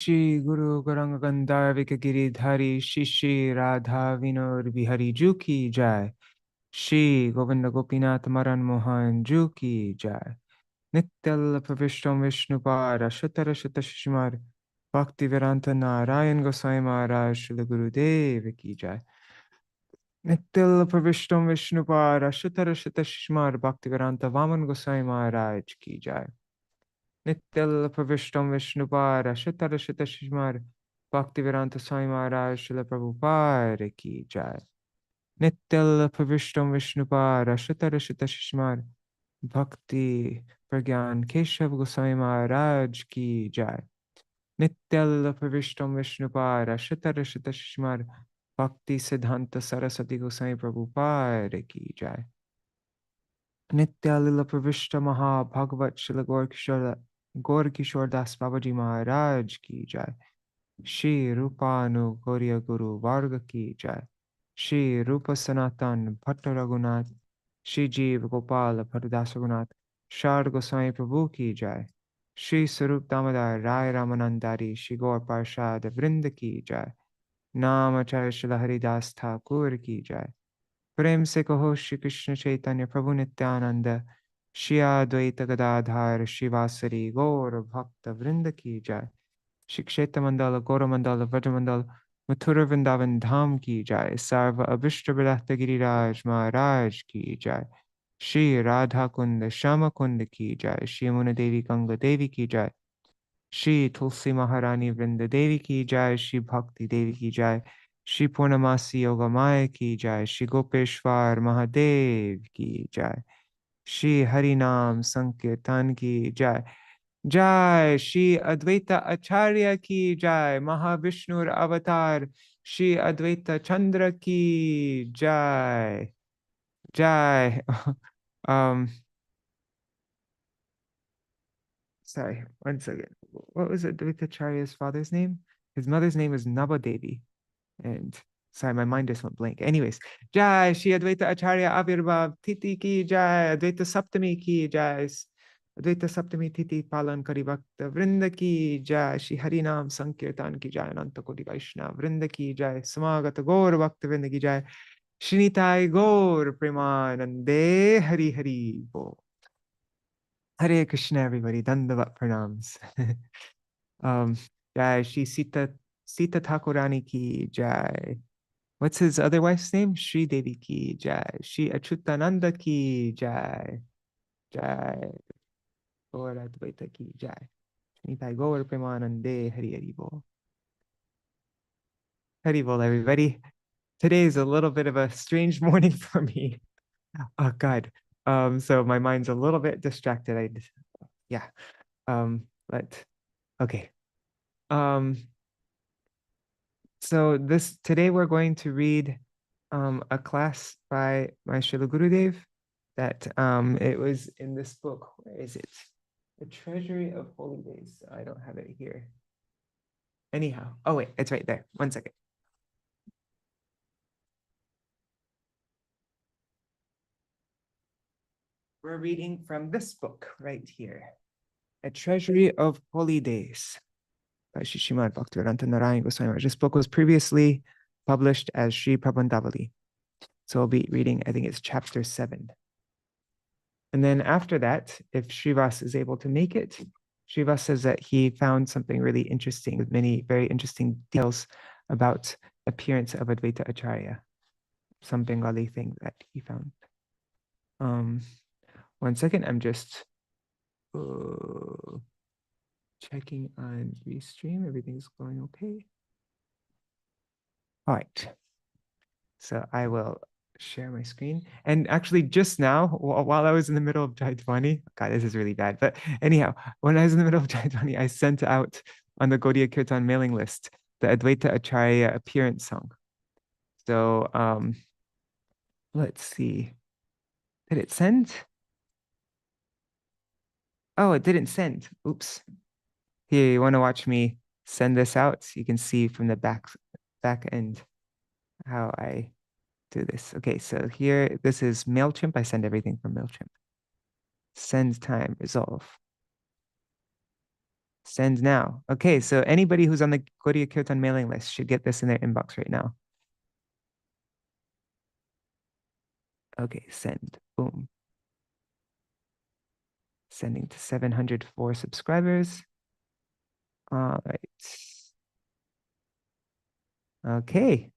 Shri Guru Gauranga Gandharvika Giridhari Shri Radha Vinod Bihari Ju ki Jai. Shri Govinda Gopinath Maran Mohan Ju ki Jai. Nityal Pravishtam Vishnupara Shatara Shatashishmar Bhaktivedānta Nārāyaṇa Gosvāmī Mahārāja Shri Gurudev ki Jai. Nityal Pravishtam Vishnupara Shatara Shatashishmar Bhaktivedānta Vaman Gosvāmī Mahārāja ki Jai. Nityal Pravishtam Vishnupara Shatara Shatashishmar Bhaktivedānta Swami Mahārāja Śrīla Prabhupada ki Jai. Nityal Pravishtam Vishnupara Shatara Shatashishmar Bhakti Pragyan Keshav Goswami Maharaj ki Jai. Nityal Pravishtam Vishnupara Shatara Shatashishmar Bhakti Siddhanta Saraswati Goswami Prabhupada ki Jai. Nityalila Pravishta Maha Bhagavat Śrīla Gaur Kishore Das Babaji Maharaj ki Jai. Shri Rupanu Gauriya Guru Varga ki Jai. Shri Rupa Sanatan Bhatta Raghunath Shri Jeev Gopala Bhattadasa Raghunath Shar Goswami Prabhu ki Jai. Shri Sarup Damodar Rai Ramanandari Shri Gaur Parshad Vrinda ki Jai. Namacharya Śrīla Haridas Thakur ki Jai. Prem se kaho Shri Krishna Chaitanya Prabhu Nityananda Śrī Advaita Gadadhar Śrīvāsari Gaur Bhakta Vrinda ki Jai. Shri Kshetra Mandala Gaura Mandala Vraja Mandala Mathura Vrindavan Dham ki Jai. Sarva Abhishta Vidatta Giriraj Maharaj ki Jai. Shri Radha Kunda Shama Kunda ki Jai. Shri Yamuna Devi Ganga Devi ki Jai. Shri Tulsi Maharani Vrinda Devi ki Jai. Shri Bhakti Devi ki Jai. Shri Purnamasi Yogamaya ki Jai. Shri Gopeshwar Mahadev ki Jai. Shri Harinam Sankirtan ki Jai. Jai Śrī Advaita Ācārya ki Jai. Mahavishnu Avatar Śrī Advaita Chandra ki Jai. Jai. Sorry, one second. What was Advaitacharya's father's name? His mother's name was Navadevi. And sorry, my mind just went blank. Anyways, Jai Śrī Advaita Ācārya Titi ki Jai. Advaita Saptamī ki Jai. Advaita Saptamī Titi Palan Kari Bhakta Vrinda ki Jai. Shri Harinam Sankirtan ki Jai. Ananta Koti Vaishnava Vrinda ki Jai. Samagata Gaur Bhakta Vrinda ki Jai. Shinitai Gaur Premanande Hari Hari Bo. Hare Krishna, everybody. Dandavat pranams. Jai Shri Sita Thakurani ki Jai. What's his other wife's name? Shri Devi ki Jai. Shri Achyutananda ki Jai. Jai. Gaur Advaita ki Jai. Nitai Gaur Premanande Hari Hari Bol. Hari Bol, everybody. Today is a little bit of a strange morning for me. Oh God. So my mind's a little bit distracted. But okay. So today we're going to read a class by my Srila Gurudev that it was in this book. Where is it? The Treasury of Holy Days. I don't have it here. Anyhow, oh wait, it's right there. One second. We're reading from this book right here, A Treasury of Holy Days by Śrīmad Bhaktivedānta Nārāyaṇa Gosvāmī Mahārāja. This book was previously published as Śrī Prabandhavali. So I'll be reading, I think it's chapter 7. And then after that, if Śrīvāsa is able to make it, Śrīvāsa says that he found something really interesting with many very interesting details about appearance of Advaita Ācārya, some Bengali thing that he found. 1 second, I'm just checking on Restream. Everything's going okay. All right. So I will share my screen. And actually just now, while I was in the middle of Jaidvani, God, this is really bad. But anyhow, when I was in the middle of Jaidvani, I sent out on the Gaudiya Kirtan mailing list the Advaita Ācārya appearance song. So let's see. Did it send? Oh, it didn't send. Oops. Here, you want to watch me send this out? So you can see from the back end how I do this. Okay, so here, this is MailChimp. I send everything from MailChimp. Send time, resolve. Send now. Okay, so anybody who's on the Gaudiya Kirtan mailing list should get this in their inbox right now. Okay, send. Boom. Sending to 704 subscribers. All right. Okay,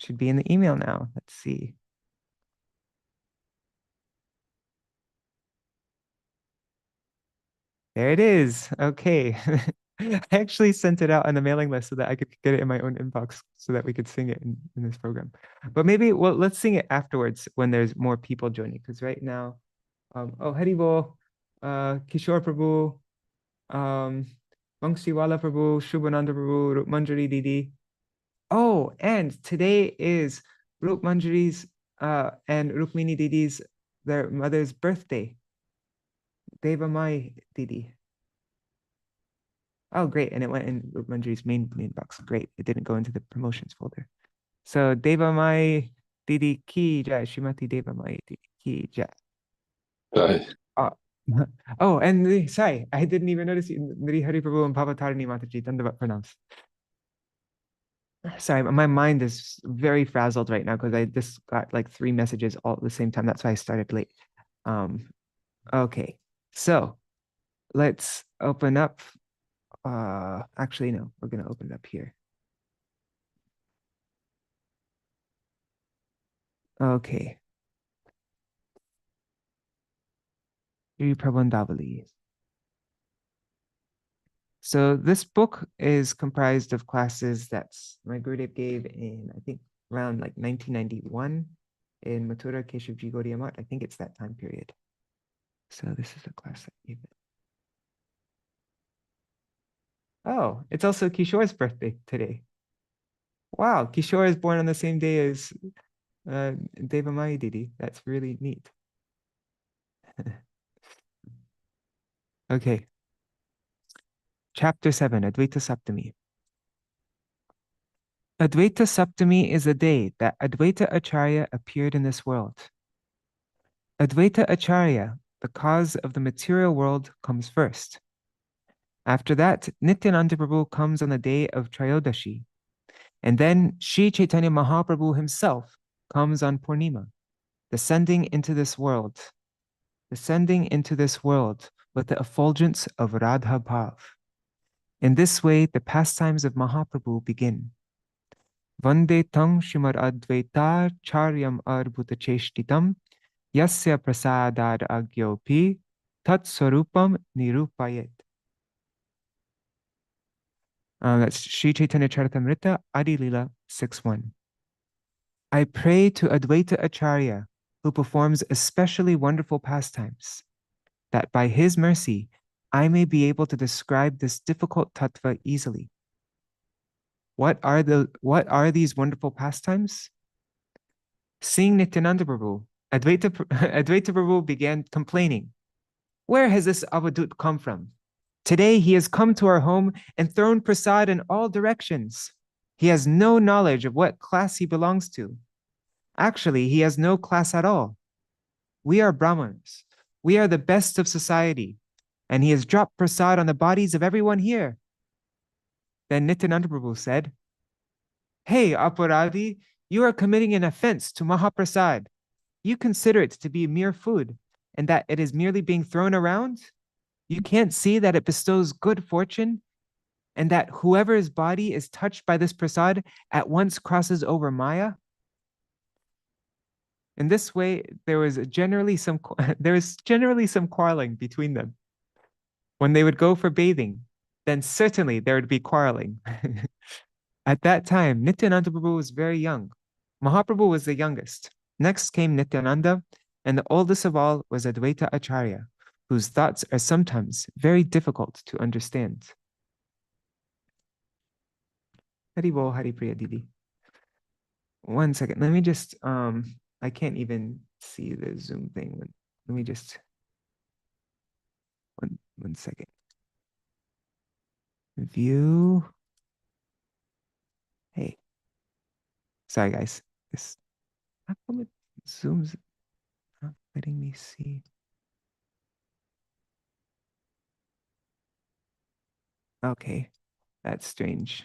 should be in the email now. Let's see. There it is. Okay. I actually sent it out on the mailing list so that I could get it in my own inbox so that we could sing it in this program. But maybe, well, let's sing it afterwards when there's more people joining, because right now, oh, Haribol, Kishore Prabhu, Vangsiwala Prabhu, Shubhananda Prabhu, Manjari Didi. Oh, and today is Rup Manjari's and Rukmini Didi's, their mother's birthday. Deva Mai Didi. Oh, great. And it went in Rup Manjari's main box. Great. It didn't go into the promotions folder. So Deva Mai Didi ki jai. Shrimati Deva Mai Didi ki jai. Oh, oh, and sorry, I didn't even notice Nri Hari Prabhu and Bhavatarani Mataji. Dandavat pranams. Sorry, my mind is very frazzled right now because I just got like 3 messages all at the same time. That's why I started late. Okay, so let's open up. Actually, no, we're gonna open it up here. Okay. Sri Prabandavali. So this book is comprised of classes that my Gurudev gave in, I think, around like 1991 in Mathura Keshavji Gaudiya Math. I think it's that time period. So this is a class that gave it. Oh, it's also Kishore's birthday today. Wow, Kishore is born on the same day as Devamai Didi. That's really neat. Okay. Chapter 7, Advaita Saptamī. Advaita Saptamī is the day that Advaita Ācārya appeared in this world. Advaita Ācārya, the cause of the material world, comes first. After that, Nityananda Prabhu comes on the day of Trayodashi. And then Śrī Chaitanya Mahaprabhu himself comes on Purnima, descending into this world with the effulgence of Radha Bhav. In this way, the pastimes of Mahaprabhu begin. Vande tang Śrīmad Advaitācārya-carita-sudhā yasya prasadad agyopi tat swarupam nirupayet. That's Śrī Chaitanya Charitamrita, Adi Lila 6.1. I pray to Advaita Ācārya, who performs especially wonderful pastimes, that by his mercy I may be able to describe this difficult tattva easily. What are these wonderful pastimes? Seeing Nityananda Prabhu, Advaita Prabhu began complaining. Where has this avadut come from? Today he has come to our home and thrown prasad in all directions. He has no knowledge of what class he belongs to. Actually, he has no class at all. We are Brahmins. We are the best of society. And he has dropped prasad on the bodies of everyone here. Then Nityananda Prabhu said, Hey, Aparadi, you are committing an offense to Mahaprasad. You consider it to be mere food and that it is merely being thrown around? You can't see that it bestows good fortune and that whoever's body is touched by this prasad at once crosses over Maya? In this way, there was generally some quarreling between them. When they would go for bathing, then certainly there would be quarreling. At that time, Nityananda Prabhu was very young. Mahaprabhu was the youngest. Next came Nityananda, and the oldest of all was Advaita Ācārya, whose thoughts are sometimes very difficult to understand. Hari Bol, Hari Priya Didi. One second, let me just, I can't even see the Zoom thing. Let me just, one second. View. Hey, sorry guys. How come it zooms? Not letting me see. Okay, that's strange.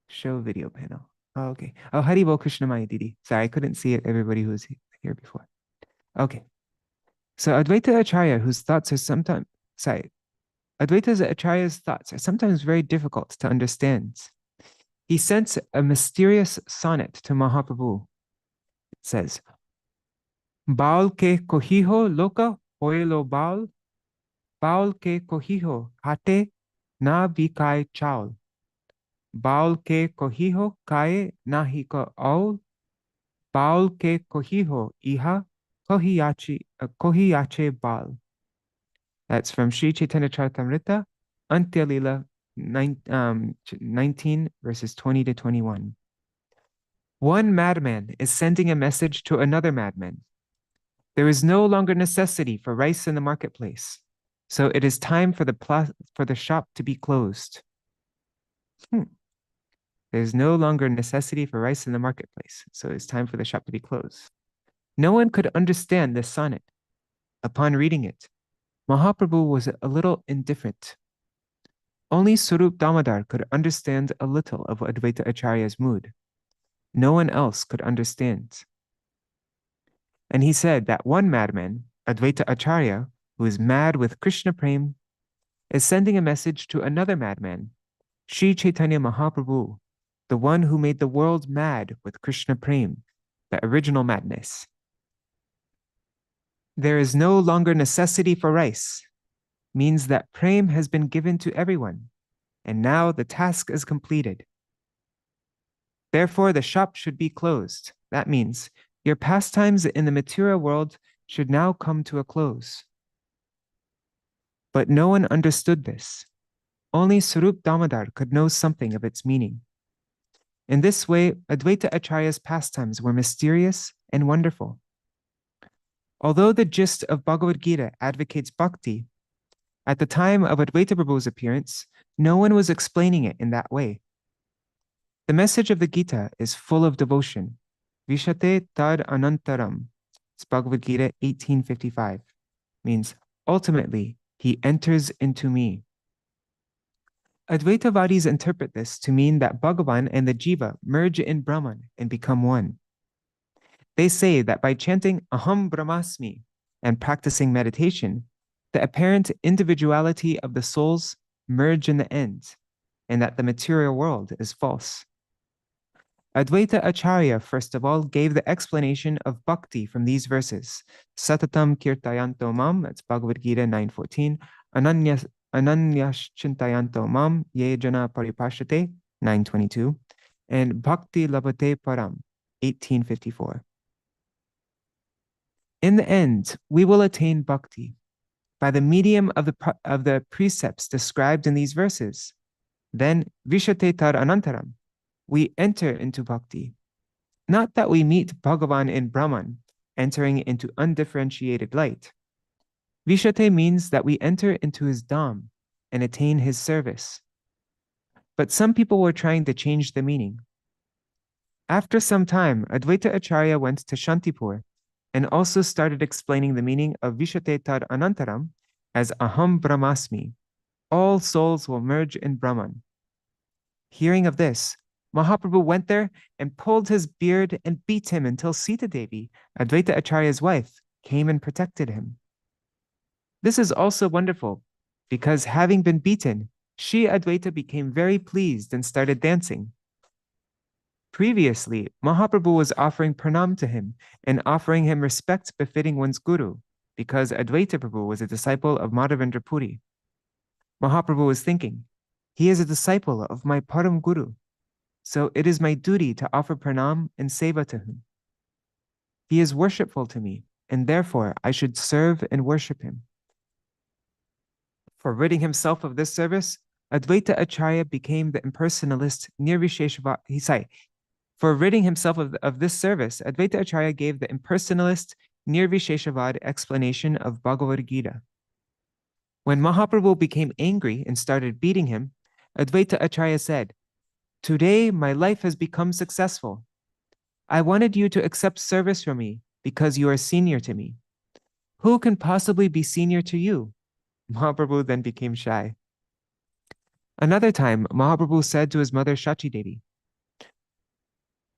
Show video panel. Oh, okay. Oh, Haribo Krishnamaya Didi. Sorry, I couldn't see it, everybody who was here before. Okay. So Advaita Acharya, whose thoughts are sometimes, Advaita Acharya's thoughts are sometimes very difficult to understand. He sent a mysterious sonnet to Mahaprabhu. It says, Baal ke kohiho loka hoilo baal ke kohiho hate na bikai chaul. Baal ke kohiho kae nahi ka aul. Baal ke kohiho iha kohiyache baal. That's from Śrī Chaitanya Charitamrita, Antya Lila 19, verses 20 to 21. One madman is sending a message to another madman. There is no longer necessity for rice in the marketplace, so it is time for the shop to be closed. There's no longer necessity for rice in the marketplace, so it's time for the shop to be closed. No one could understand this sonnet. Upon reading it, Mahaprabhu was a little indifferent. Only Swarup Damodar could understand a little of Advaita Acharya's mood. No one else could understand. And he said that one madman, Advaita Acharya, who is mad with Krishna Prem, is sending a message to another madman, Śrī Chaitanya Mahaprabhu, the one who made the world mad with Krishna Prem, the original madness. There is no longer necessity for rice, means that Prem has been given to everyone, and now the task is completed. Therefore, the shop should be closed. That means your pastimes in the material world should now come to a close. But no one understood this. Only Swarup Damodar could know something of its meaning. In this way, Advaita Acharya's pastimes were mysterious and wonderful. Although the gist of Bhagavad Gita advocates bhakti, at the time of Advaita Prabhu's appearance, no one was explaining it in that way. The message of the Gita is full of devotion. Vishate tad anantaram. It's Bhagavad Gita 1855. Means, ultimately, he enters into me. Advaitavadis interpret this to mean that Bhagavan and the Jiva merge in Brahman and become one. They say that by chanting Aham Brahmasmi and practicing meditation, the apparent individuality of the souls merge in the end, and that the material world is false. Advaita Acharya, first of all, gave the explanation of bhakti from these verses. Satatam kirtayanto mam, that's Bhagavad Gita 9:14. Ananyas chintayanto mam, ye jana paripashate, 9:22. And bhakti labhate param, 18:54. In the end, we will attain bhakti by the medium of the precepts described in these verses. Then, vishate tar anantaram, we enter into bhakti. Not that we meet Bhagavan in Brahman, entering into undifferentiated light. Vishate means that we enter into his dham and attain his service. But some people were trying to change the meaning. After some time, Advaita Acharya went to Shantipur and also started explaining the meaning of Vishate tad anantaram as Aham Brahmasmi. All souls will merge in Brahman. Hearing of this, Mahaprabhu went there and pulled his beard and beat him until Sita Devi, Advaita Acharya's wife, came and protected him. This is also wonderful because having been beaten, Śrī Advaita became very pleased and started dancing. Previously, Mahaprabhu was offering pranam to him and offering him respect befitting one's guru because Advaita Prabhu was a disciple of Madhavendra Puri. Mahaprabhu was thinking, he is a disciple of my Param Guru, so it is my duty to offer pranam and seva to him. He is worshipful to me, and therefore I should serve and worship him. For ridding himself of this service, Advaita Acharya became the impersonalist Nirvisheshavad. For ridding himself of this service, Advaita Acharya gave the impersonalist Nirvisheshavad explanation of Bhagavad Gita. When Mahaprabhu became angry and started beating him, Advaita Acharya said, "Today my life has become successful. I wanted you to accept service from me because you are senior to me. Who can possibly be senior to you?" Mahaprabhu then became shy. Another time, Mahaprabhu said to his mother Shachi Devi,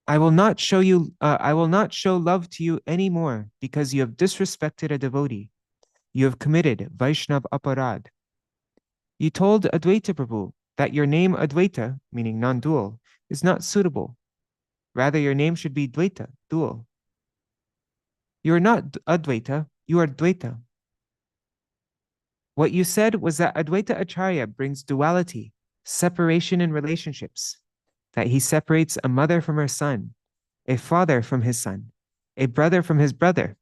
I will not show love to you anymore because you have disrespected a devotee. You have committed Vaishnav Aparad. You told Advaita Prabhu that your name Advaita, meaning non-dual, is not suitable. Rather, your name should be Dvaita, dual. You are not Advaita, you are Dvaita. What you said was that Advaita Acharya brings duality, separation in relationships, that he separates a mother from her son, a father from his son, a brother from his brother.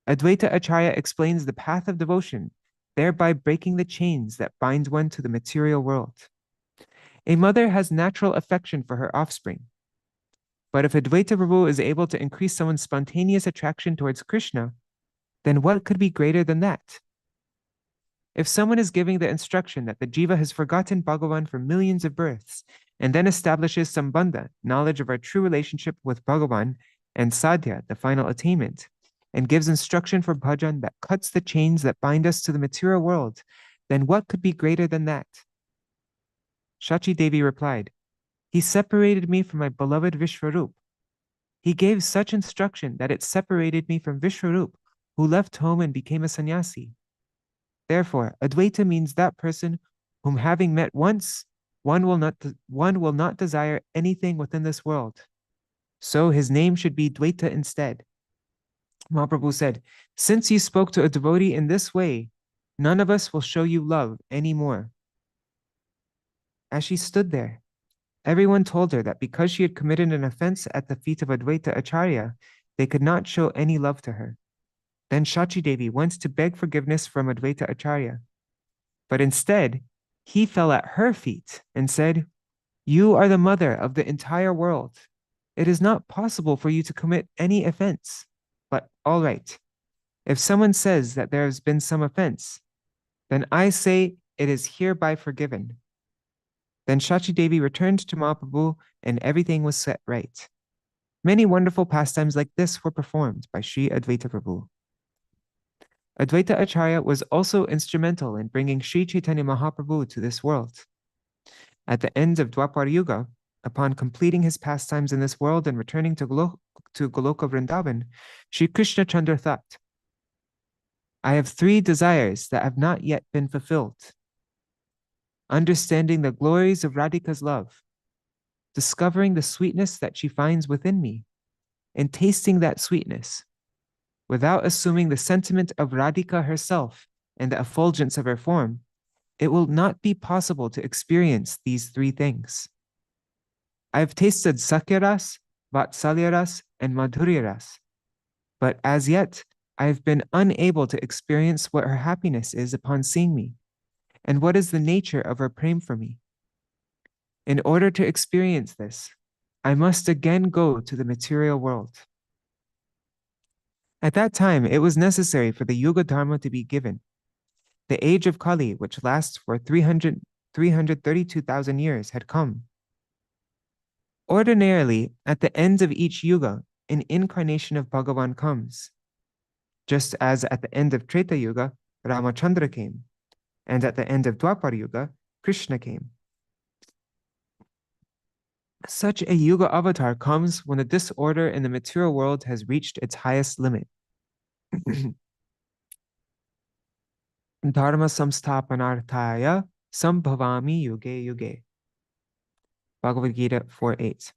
Advaita Acharya explains the path of devotion, thereby breaking the chains that bind one to the material world. A mother has natural affection for her offspring. But if Advaita Prabhu is able to increase someone's spontaneous attraction towards Krishna, then what could be greater than that? If someone is giving the instruction that the jiva has forgotten Bhagavan for millions of births, and then establishes sambandha, knowledge of our true relationship with Bhagavan, and sadhya, the final attainment, and gives instruction for bhajan that cuts the chains that bind us to the material world, then what could be greater than that? Shachi Devi replied, he separated me from my beloved Vishwarup. He gave such instruction that it separated me from Vishwarup, who left home and became a sannyasi. Therefore, Advaita means that person whom having met once, one will not desire anything within this world. So his name should be Dvaita instead. Mahaprabhu said, since you spoke to a devotee in this way, none of us will show you love anymore. As she stood there, everyone told her that because she had committed an offense at the feet of Advaita Acharya, they could not show any love to her. Then Shachi Devi went to beg forgiveness from Advaita Acharya. But instead, he fell at her feet and said, you are the mother of the entire world. It is not possible for you to commit any offense. But all right, if someone says that there has been some offense, then I say it is hereby forgiven. Then Shachi Devi returned to Mahaprabhu and everything was set right. Many wonderful pastimes like this were performed by Śrī Advaita Prabhu. Advaita Acharya was also instrumental in bringing Śrī Chaitanya Mahaprabhu to this world. At the end of Dwapar Yuga, upon completing his pastimes in this world and returning to Goloka Vrindavan, Shri Krishna Chandra thought, I have 3 desires that have not yet been fulfilled. Understanding the glories of Radhika's love, discovering the sweetness that she finds within me, and tasting that sweetness. Without assuming the sentiment of Radhika herself and the effulgence of her form, it will not be possible to experience these 3 things. I have tasted Sakyaras, Vatsalyaras, and Madhuryaras, but as yet I have been unable to experience what her happiness is upon seeing me, and what is the nature of her prem for me. In order to experience this, I must again go to the material world. At that time, it was necessary for the Yuga Dharma to be given. The age of Kali, which lasts for 332,000 years, had come. Ordinarily, at the end of each Yuga, an incarnation of Bhagavan comes. Just as at the end of Treta Yuga, Ramachandra came, and at the end of Dwapar Yuga, Krishna came. Such a Yuga avatar comes when the disorder in the material world has reached its highest limit. Dharma samsthapanarthaya sambhavami yuge yuge. Bhagavad Gita 4:8.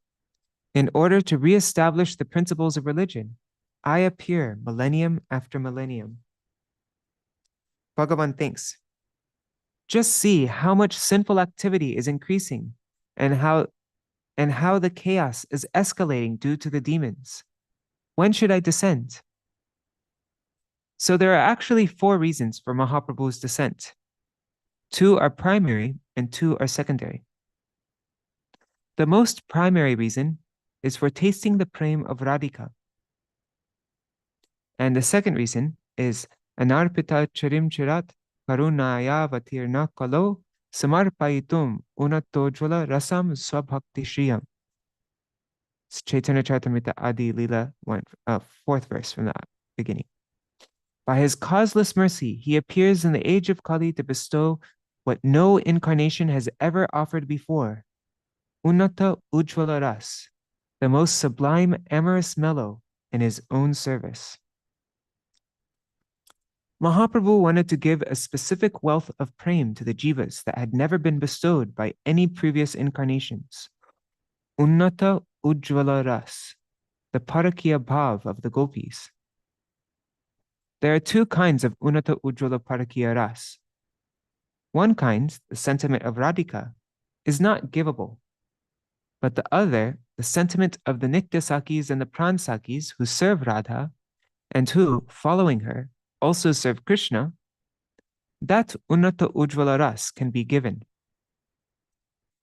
In order to reestablish the principles of religion, I appear millennium after millennium. Bhagavan thinks, just see how much sinful activity is increasing and how the chaos is escalating due to the demons. When should I descend? So there are actually 4 reasons for Mahaprabhu's descent. 2 are primary and 2 are secondary. The most primary reason is for tasting the prem of Radhika. And the second reason is Anarpita charim chirat karunaya vatirna kalo samarpayitum unatojvala rasam swabhakti shriyam. It's Chaitanya Charitamrita Adi Lila 4th verse from the beginning. By his causeless mercy, he appears in the age of Kali to bestow what no incarnation has ever offered before. Unnata Ujjvala Ras, the most sublime amorous mellow in his own service. Mahaprabhu wanted to give a specific wealth of prem to the jivas that had never been bestowed by any previous incarnations. Unnata Ujjvala Ras, the Parakiya Bhav of the gopis. There are two kinds of Unnata Ujjvala Parakiya Ras. One kind, the sentiment of Radhika, is not givable, but the other, the sentiment of the Nitya Sakis and the Pran Sakis who serve Radha and who, following her, also serve Krishna, that Unnata Ujjvala Ras can be given.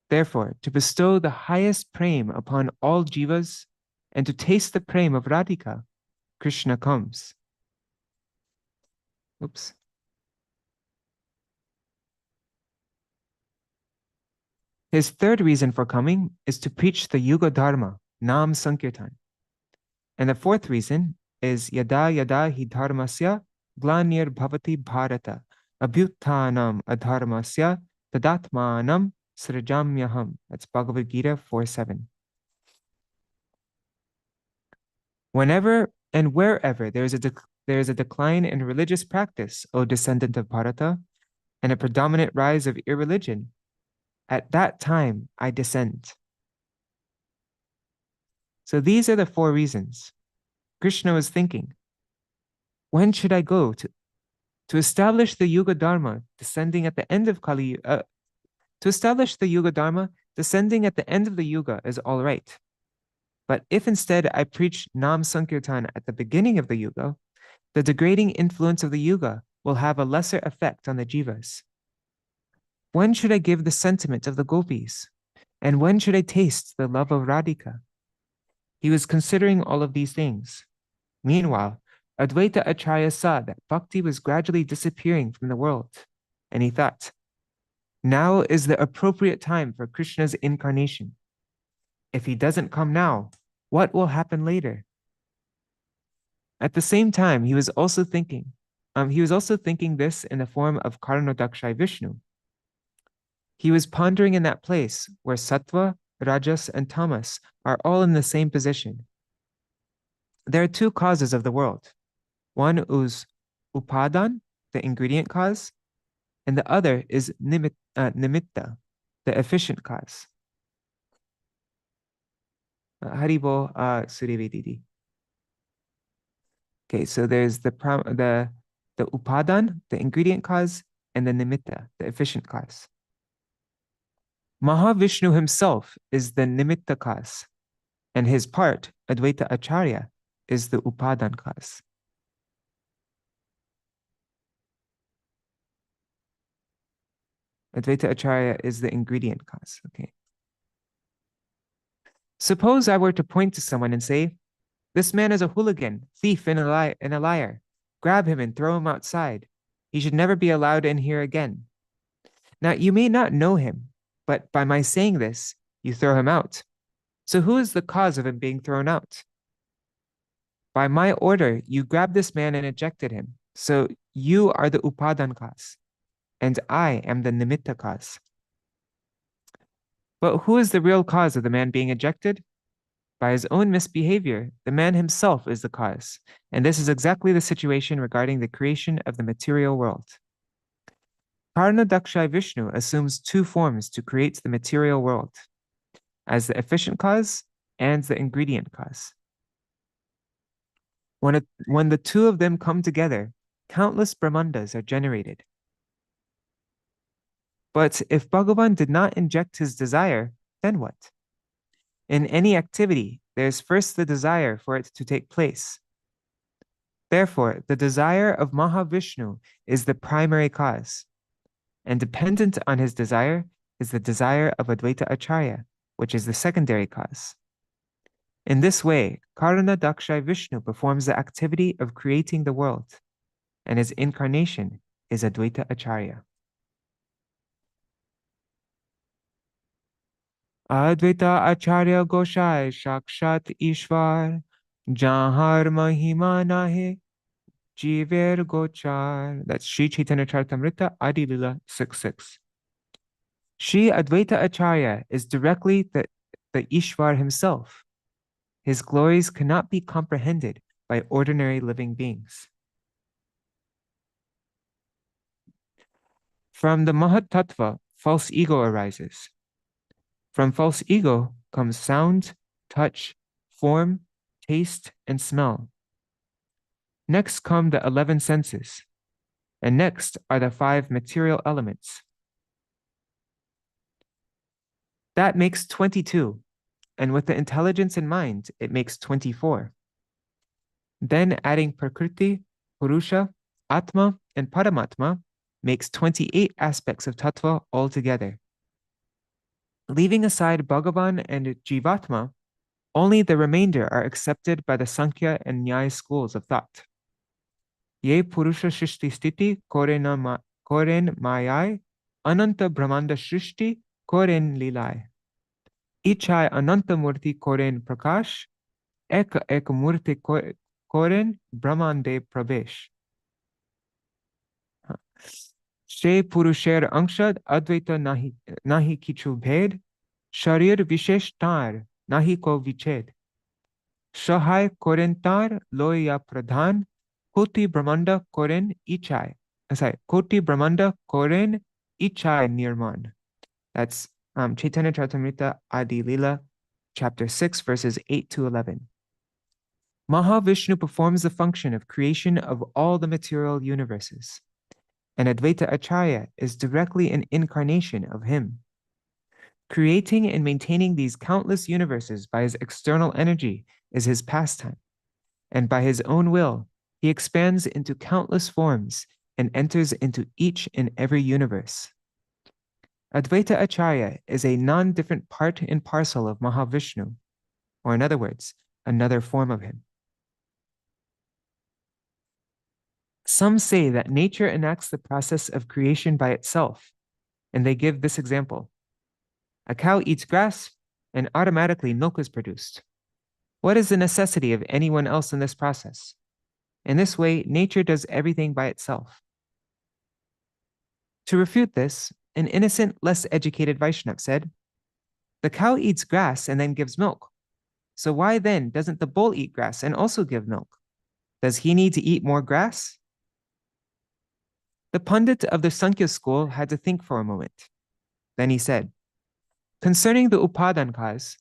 Therefore, to bestow the highest prem upon all jivas and to taste the prem of Radhika, Krishna comes. Oops. His third reason for coming is to preach the Yuga Dharma, Nam Sankirtan. And the fourth reason is Yada Yada Hi Dharmasya Glanir Bhavati Bharata Abhyuttanam Adharmasya Tadatmanam Srajamyaham. That's Bhagavad Gita 4:7. Whenever and wherever there is a decline in religious practice, O descendant of Bharata, and a predominant rise of irreligion, at that time I descend. So these are the four reasons. Krishna was thinking, when should I go to establish the Yuga Dharma descending at the end of Kali? To establish the Yuga Dharma descending at the end of the Yuga is all right. But if instead I preach Nam Sankirtan at the beginning of the Yuga, the degrading influence of the Yuga will have a lesser effect on the jivas. When should I give the sentiment of the gopis? And when should I taste the love of Radhika? He was considering all of these things. Meanwhile, Advaita Ācārya saw that Bhakti was gradually disappearing from the world, and he thought, now is the appropriate time for Krishna's incarnation. If he doesn't come now, what will happen later? At the same time, he was also thinking this in the form of Karnadakshay Vishnu. He was pondering in that place where Sattva, Rajas, and Tamas are all in the same position. There are two causes of the world. One is upadan, the ingredient cause, and the other is nimitta, the efficient cause. Haribo Suryavedidi. Okay, so there's the upadan, the ingredient cause, and the nimitta, the efficient cause. Mahavishnu himself is the nimitta cause, and his part, Advaita Ācārya, is the upadan cause. Advaita Ācārya is the ingredient cause. Okay. Suppose I were to point to someone and say, this man is a hooligan, thief, and a liar. Grab him and throw him outside. He should never be allowed in here again. Now, you may not know him, but by my saying this, you throw him out. So who is the cause of him being thrown out? By my order, you grabbed this man and ejected him. So you are the upadan cause, and I am the nimitta cause. But who is the real cause of the man being ejected? By his own misbehavior, the man himself is the cause. And this is exactly the situation regarding the creation of the material world. Karnadakshay Vishnu assumes two forms to create the material world, as the efficient cause and the ingredient cause. When the two of them come together, countless Brahmandas are generated. But if Bhagavan did not inject his desire, then what? In any activity, there's first the desire for it to take place. Therefore, the desire of Mahavishnu is the primary cause, and dependent on his desire is the desire of Advaita Ācārya, which is the secondary cause. In this way, Karnadakshay Vishnu performs the activity of creating the world, and his incarnation is Advaita Ācārya. Advaita Ācārya Goshai Shakshat Ishwar, Jahar Mahima Nahe, Jiver Gochar. That's Śrī Chaitanya Charitamrita, Adi Lila 6:6. Śrī Advaita Ācārya is directly the Ishvar himself. His glories cannot be comprehended by ordinary living beings. From the Mahat Tattva, false ego arises. From false ego comes sound, touch, form, taste, and smell. Next come the 11 senses, and next are the 5 material elements. That makes 22, and with the intelligence in mind, it makes 24. Then adding Prakriti, Purusha, Atma, and Paramatma makes 28 aspects of Tattva altogether. Leaving aside Bhagavan and Jivatma, only the remainder are accepted by the Sankhya and Nyaya schools of thought. Ye Purusha Shrishti Stiti Koren Mayai Ananta Brahmanda Shrishti Koren Lilai. Ichai Ananta Murti Koren Prakash Ek Murti Koren Brahmande Pravesh. She Purusher Angshad Advaita Nahi Kichu Bhed Sharir Vishesh Tar Nahi Ko Viched Shahai Koren Tar Loya Pradhan Koti Brahmanda Koren Ichai. Koti Brahmanda Koren Ichai Nirman. That's Chaitanya Charitamrita Adi Lila, chapter 6, verses 8 to 11. Mahavishnu performs the function of creation of all the material universes, and Advaita Ācārya is directly an incarnation of him. Creating and maintaining these countless universes by his external energy is his pastime, and by his own will, he expands into countless forms and enters into each and every universe. Advaita Ācārya is a non-different part and parcel of Mahavishnu, or in other words, another form of him. Some say that nature enacts the process of creation by itself, and they give this example. A cow eats grass, and automatically milk is produced. What is the necessity of anyone else in this process? In this way, nature does everything by itself. To refute this, an innocent, less educated Vaishnav said, "The cow eats grass and then gives milk. So why then doesn't the bull eat grass and also give milk? Does he need to eat more grass?" The pundit of the Sankhya school had to think for a moment. Then he said, "Concerning the upadankas,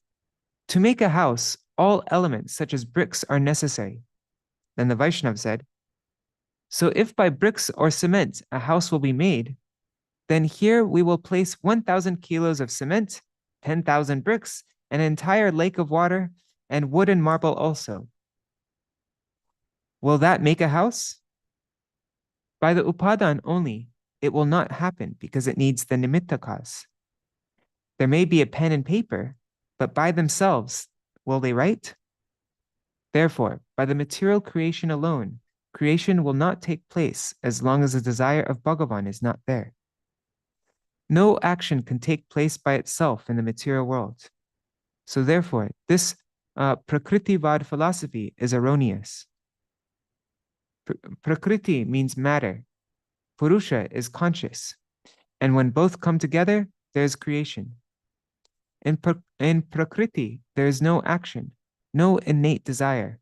to make a house, all elements such as bricks are necessary." Then the Vaishnav said, "So if by bricks or cement a house will be made, then here we will place 1,000 kilos of cement, 10,000 bricks, an entire lake of water, and wood and marble also. Will that make a house? By the upadan only, it will not happen because it needs the nimittakas. There may be a pen and paper, but by themselves, will they write? Therefore, by the material creation alone, creation will not take place as long as the desire of Bhagavan is not there. No action can take place by itself in the material world. So therefore, this Prakritivad philosophy is erroneous. Prakriti means matter. Purusha is conscious. And when both come together, there is creation. In Prakriti, there is no action, no innate desire.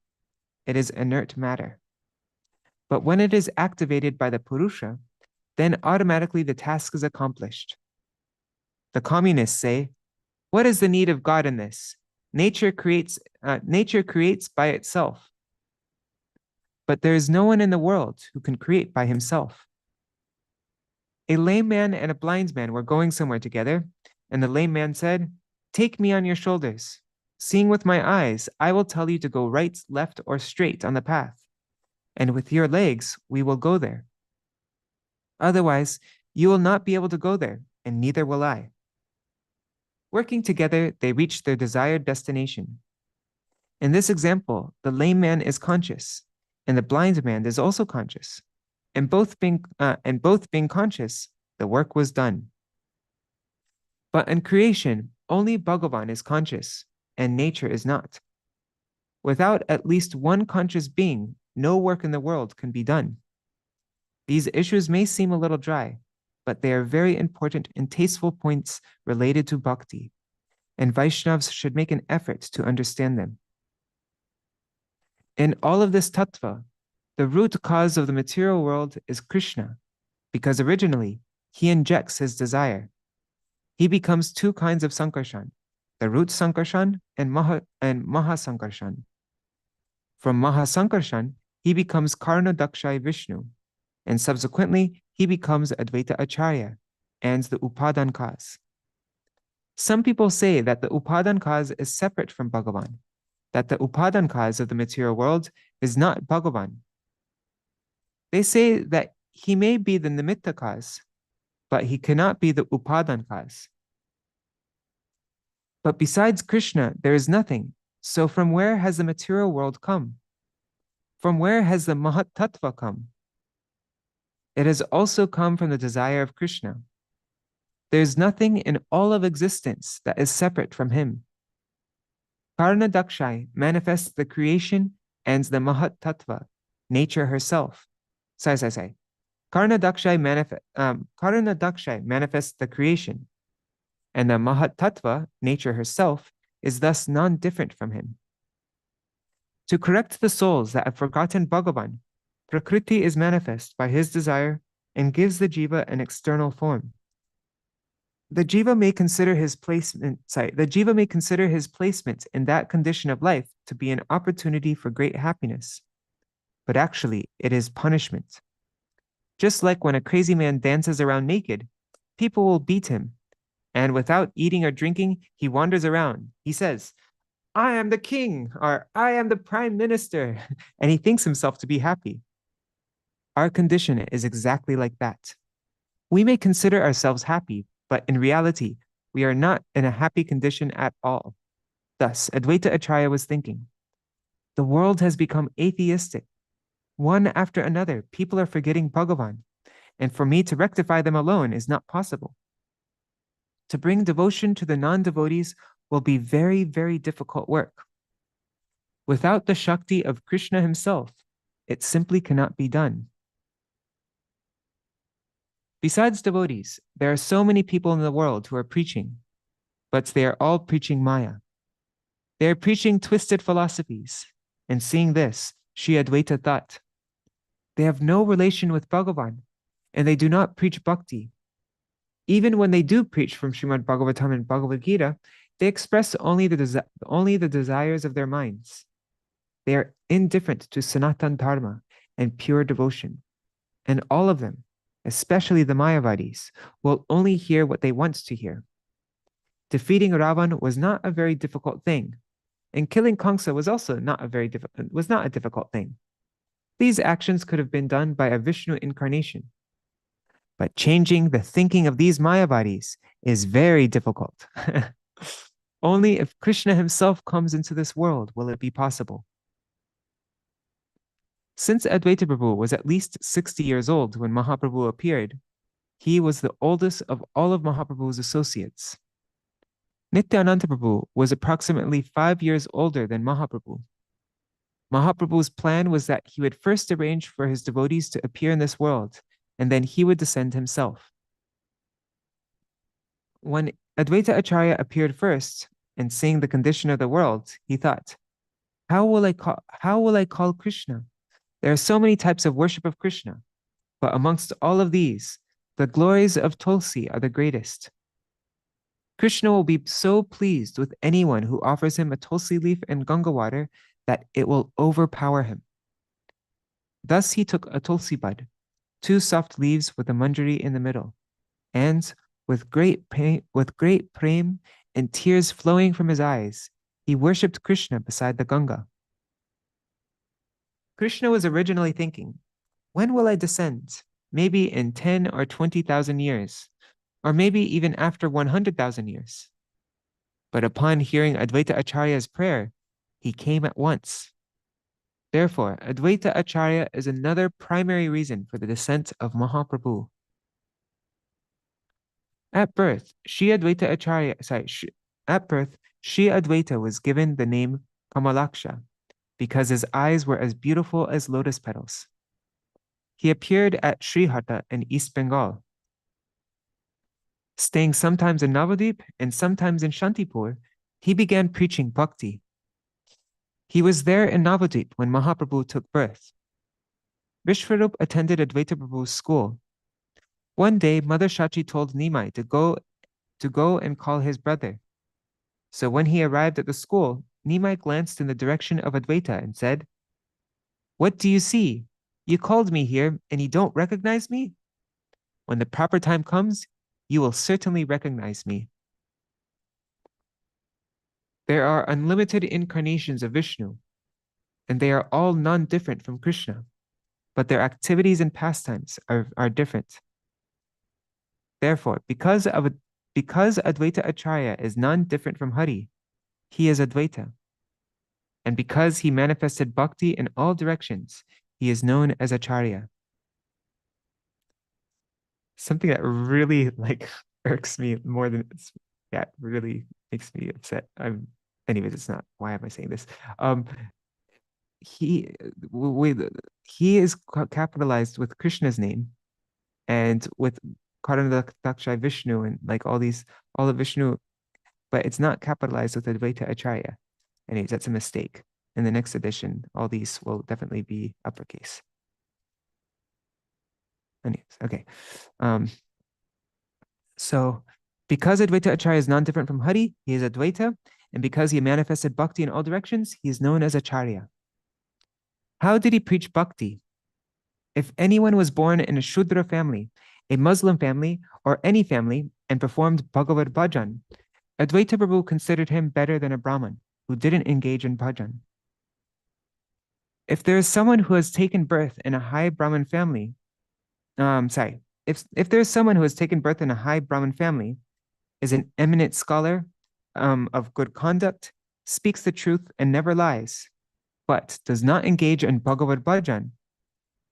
It is inert matter. But when it is activated by the Purusha, then automatically the task is accomplished. The communists say, "What is the need of God in this? Nature creates by itself." But there is no one in the world who can create by himself. A lame man and a blind man were going somewhere together, and the lame man said, "Take me on your shoulders. Seeing with my eyes, I will tell you to go right, left, or straight on the path. And with your legs, we will go there. Otherwise, you will not be able to go there, and neither will I." Working together, they reached their desired destination. In this example, the lame man is conscious, and the blind man is also conscious. And both being conscious, the work was done. But in creation, only Bhagavan is conscious, and nature is not. Without at least one conscious being, no work in the world can be done. These issues may seem a little dry, but they are very important and tasteful points related to bhakti, and Vaishnavas should make an effort to understand them. In all of this tattva, the root cause of the material world is Krishna, because originally he injects his desire. He becomes two kinds of sankarshan, the root sankarshan and mahasankarshan. From mahasankarshan, he becomes Karna-dakshay Vishnu, and subsequently he becomes Advaita Ācārya and the upadan cause. Some people say that the upadan cause is separate from Bhagavan, that the upadan cause of the material world is not Bhagavan. They say that he may be the nimitta cause, but he cannot be the upadan cause. But besides Krishna, there is nothing. So from where has the material world come? From where has the Mahat Tattva come? It has also come from the desire of Krishna. There is nothing in all of existence that is separate from him. Karna Dakshay manifests the creation and the Mahat Tattva, nature herself. Karna Dakshay manifests the creation, and the Mahat Tattva, nature herself, is thus non-different from him. To correct the souls that have forgotten Bhagavan, Prakriti is manifest by his desire and gives the jiva an external form. The jiva may consider his placement in that condition of life to be an opportunity for great happiness, but actually it is punishment. Just like when a crazy man dances around naked, people will beat him, and without eating or drinking, he wanders around. He says, "I am the king," or "I am the prime minister," and he thinks himself to be happy. Our condition is exactly like that. We may consider ourselves happy, but in reality, we are not in a happy condition at all. Thus, Advaita Ācārya was thinking, the world has become atheistic. One after another, people are forgetting Bhagavan, and for me to rectify them alone is not possible. To bring devotion to the non-devotees will be very, very difficult work. Without the Shakti of Krishna himself, it simply cannot be done. Besides devotees, there are so many people in the world who are preaching, but they are all preaching Maya. They are preaching twisted philosophies, and seeing this, Śrī Advaita thought, they have no relation with Bhagavan, and they do not preach bhakti. Even when they do preach from Śrīmad Bhagavatam and Bhagavad Gita, they express only the desires of their minds. They are indifferent to Sanatan Dharma and pure devotion, and all of them, especially the Mayavadis, will only hear what they want to hear. Defeating Ravan was not a very difficult thing, and killing Kamsa was also not a difficult thing. These actions could have been done by a Vishnu incarnation. But changing the thinking of these Mayavadis is very difficult. Only if Krishna himself comes into this world will it be possible. Since Advaita Prabhu was at least 60 years old when Mahaprabhu appeared, he was the oldest of all of Mahaprabhu's associates. Nityananda Prabhu was approximately 5 years older than Mahaprabhu. Mahaprabhu's plan was that he would first arrange for his devotees to appear in this world, and then he would descend himself. When Advaita Ācārya appeared first, and seeing the condition of the world, he thought, how will I call Krishna? There are so many types of worship of Krishna, but amongst all of these, the glories of Tulsi are the greatest. Krishna will be so pleased with anyone who offers him a Tulsi leaf and Ganga water that it will overpower him. Thus he took a Tulsi bud, 2 soft leaves with a manjari in the middle, and with great prem and tears flowing from his eyes, he worshipped Krishna beside the Ganga. Krishna was originally thinking, when will I descend? Maybe in 10 or 20,000 years, or maybe even after 100,000 years. But upon hearing Advaita Ācārya's prayer, he came at once. Therefore, Advaita Ācārya is another primary reason for the descent of Mahaprabhu. At birth, Śrī Advaita was given the name Kamalaksha because his eyes were as beautiful as lotus petals. He appeared at Sriharta in East Bengal. Staying sometimes in Navadvip and sometimes in Shantipur, he began preaching Bhakti. He was there in Navadvip when Mahaprabhu took birth. Vishwarup attended Advaita Prabhu's school. One day, Mother Shachi told Nimai to go and call his brother. So when he arrived at the school, Nimai glanced in the direction of Advaita and said, "What do you see? You called me here and you don't recognize me? When the proper time comes, you will certainly recognize me." There are unlimited incarnations of Vishnu, and they are all non-different from Krishna, but their activities and pastimes are different. Therefore, because Advaita Ācārya is non-different from Hari, he is Advaita. And because he manifested Bhakti in all directions, he is known as Acharya. Something that really irks me more than really makes me upset. Anyways, it's not. Why am I saying this? He is capitalized with Krishna's name and with Karanadakshay Vishnu and all of Vishnu, but it's not capitalized with Advaita Ācārya. Anyways, that's a mistake. In the next edition, all these will definitely be uppercase. Anyways, okay. So because Advaita Ācārya is non-different from Hari, he is Advaita, and because he manifested Bhakti in all directions, he is known as Acharya. How did he preach Bhakti? If anyone was born in a Shudra family, a Muslim family, or any family, and performed Bhagavad Bhajan, Advaita Prabhu considered him better than a Brahman who didn't engage in bhajan. If there is someone who has taken birth in a high Brahmin family, if there is someone who has taken birth in a high Brahmin family, is an eminent scholar, of good conduct, speaks the truth and never lies, but does not engage in Bhagavad Bhajan,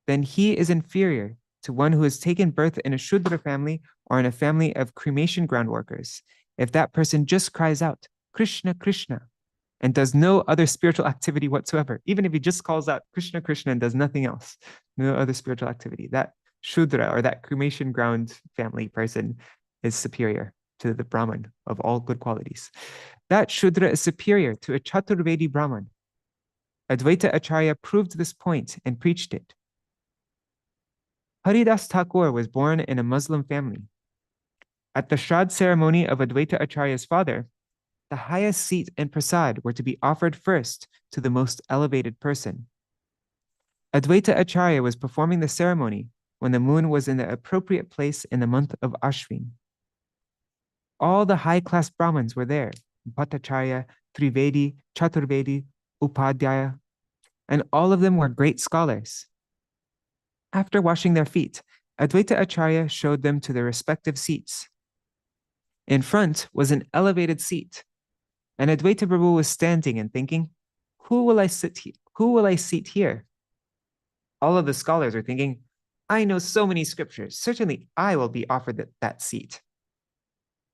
then he is inferior to one who has taken birth in a Shudra family or in a family of cremation ground workers, if that person just cries out, "Krishna, Krishna," and does no other spiritual activity whatsoever. Even if he just calls out Krishna, Krishna and does nothing else, no other spiritual activity, that Shudra or that cremation ground family person is superior to the Brahman of all good qualities. That Shudra is superior to a Chaturvedi Brahman. Advaita Ācārya proved this point and preached it. Haridas Thakur was born in a Muslim family. At the Shraddh ceremony of Advaita Ācārya's father, the highest seat and prasad were to be offered first to the most elevated person. Advaita Ācārya was performing the ceremony when the moon was in the appropriate place in the month of Ashvin. All the high-class Brahmins were there, Bhattacharya, Trivedi, Chaturvedi, Upadhyaya, and all of them were great scholars. After washing their feet, Advaita Ācārya showed them to their respective seats. In front was an elevated seat, and Advaita Prabhu was standing and thinking, who will I seat here? All of the scholars are thinking, I know so many scriptures, certainly I will be offered that seat.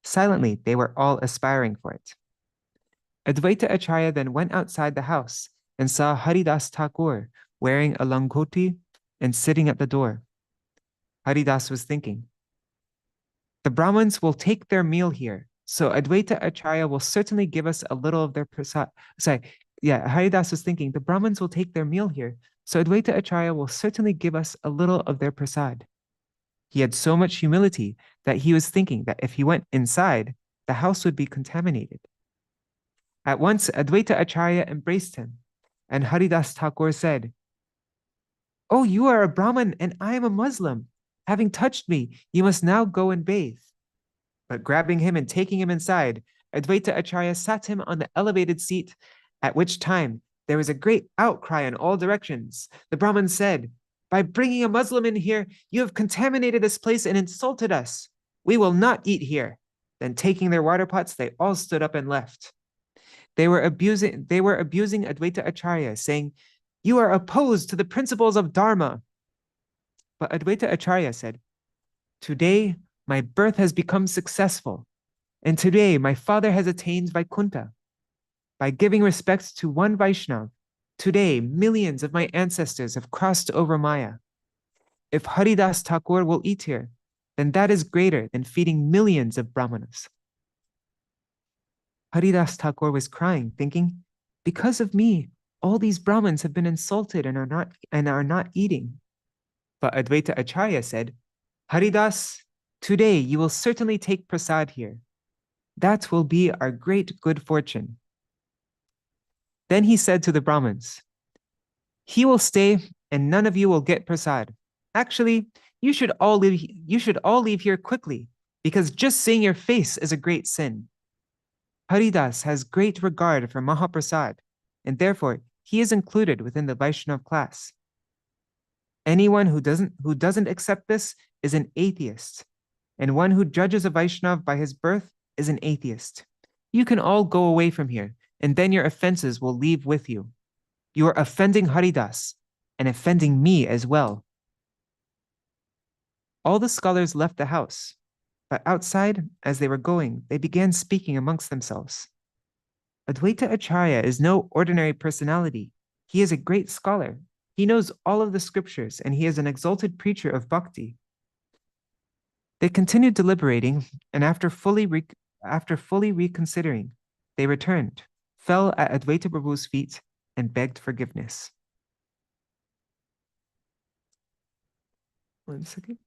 Silently, they were all aspiring for it. Advaita Ācārya then went outside the house and saw Haridas Thakur wearing a langoti and sitting at the door. Haridas was thinking, the Brahmins will take their meal here, so Advaita Ācārya will certainly give us a little of their prasad. Haridas was thinking, the Brahmins will take their meal here, so Advaita Ācārya will certainly give us a little of their prasad. He had so much humility that he was thinking that if he went inside, the house would be contaminated. At once, Advaita Ācārya embraced him, and Haridas Thakur said, "Oh, you are a Brahmin and I am a Muslim. Having touched me, you must now go and bathe." But grabbing him and taking him inside, Advaita Ācārya sat him on the elevated seat, at which time there was a great outcry in all directions. The Brahmin said, "By bringing a Muslim in here, you have contaminated this place and insulted us. We will not eat here." Then taking their water pots, they all stood up and left. They were abusing Advaita Ācārya, saying, "You are opposed to the principles of Dharma." But Advaita Ācārya said, "Today my birth has become successful, and today my father has attained Vaikuntha. By giving respect to one Vaishnav, today millions of my ancestors have crossed over Maya. If Haridas Thakur will eat here, then that is greater than feeding millions of brahmanas. Haridas Thakur was crying, thinking, because of me, all these Brahmins have been insulted and are not eating. But Advaita Acārya said, Haridas, today you will certainly take prasad here. That will be our great good fortune. Then he said to the Brahmins, he will stay and none of you will get prasad. Actually, you should all leave here quickly, because just seeing your face is a great sin. Haridas has great regard for Mahaprasad, and therefore he is included within the Vaishnava class. Anyone who doesn't accept this is an atheist, and one who judges a Vaishnava by his birth is an atheist. You can all go away from here, and then your offenses will leave with you. You are offending Haridas and offending me as well. All the scholars left the house, but outside, as they were going, they began speaking amongst themselves. Advaita Acārya is no ordinary personality. He is a great scholar. He knows all of the scriptures, and he is an exalted preacher of Bhakti. They continued deliberating, and after fully reconsidering, they returned, fell at Advaita Prabhu's feet, and begged forgiveness. One second.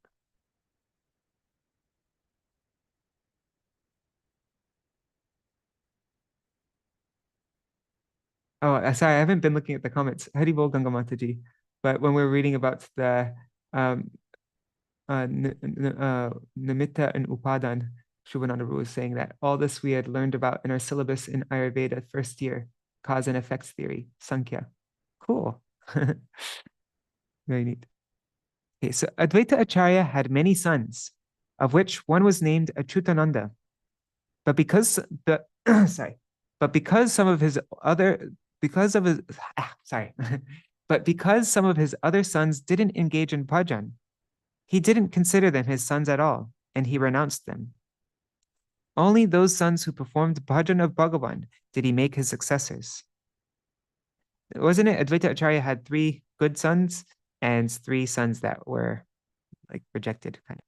Oh, sorry, I haven't been looking at the comments. Hari Bol Ganga Mataji. But when we were reading about the Nimitta and Upadan, Shubhananda was saying that all this we had learned about in our syllabus in Ayurveda first year, cause and effects theory, Sankhya. Cool. Very neat. Okay, so Advaita Acārya had many sons, of which one was named Achyutananda. But because some of his other sons didn't engage in bhajan, he didn't consider them his sons at all, and he renounced them. Only those sons who performed bhajan of Bhagavan did he make his successors. Wasn't it Advaita Acārya had 3 good sons and 3 sons that were like rejected, kind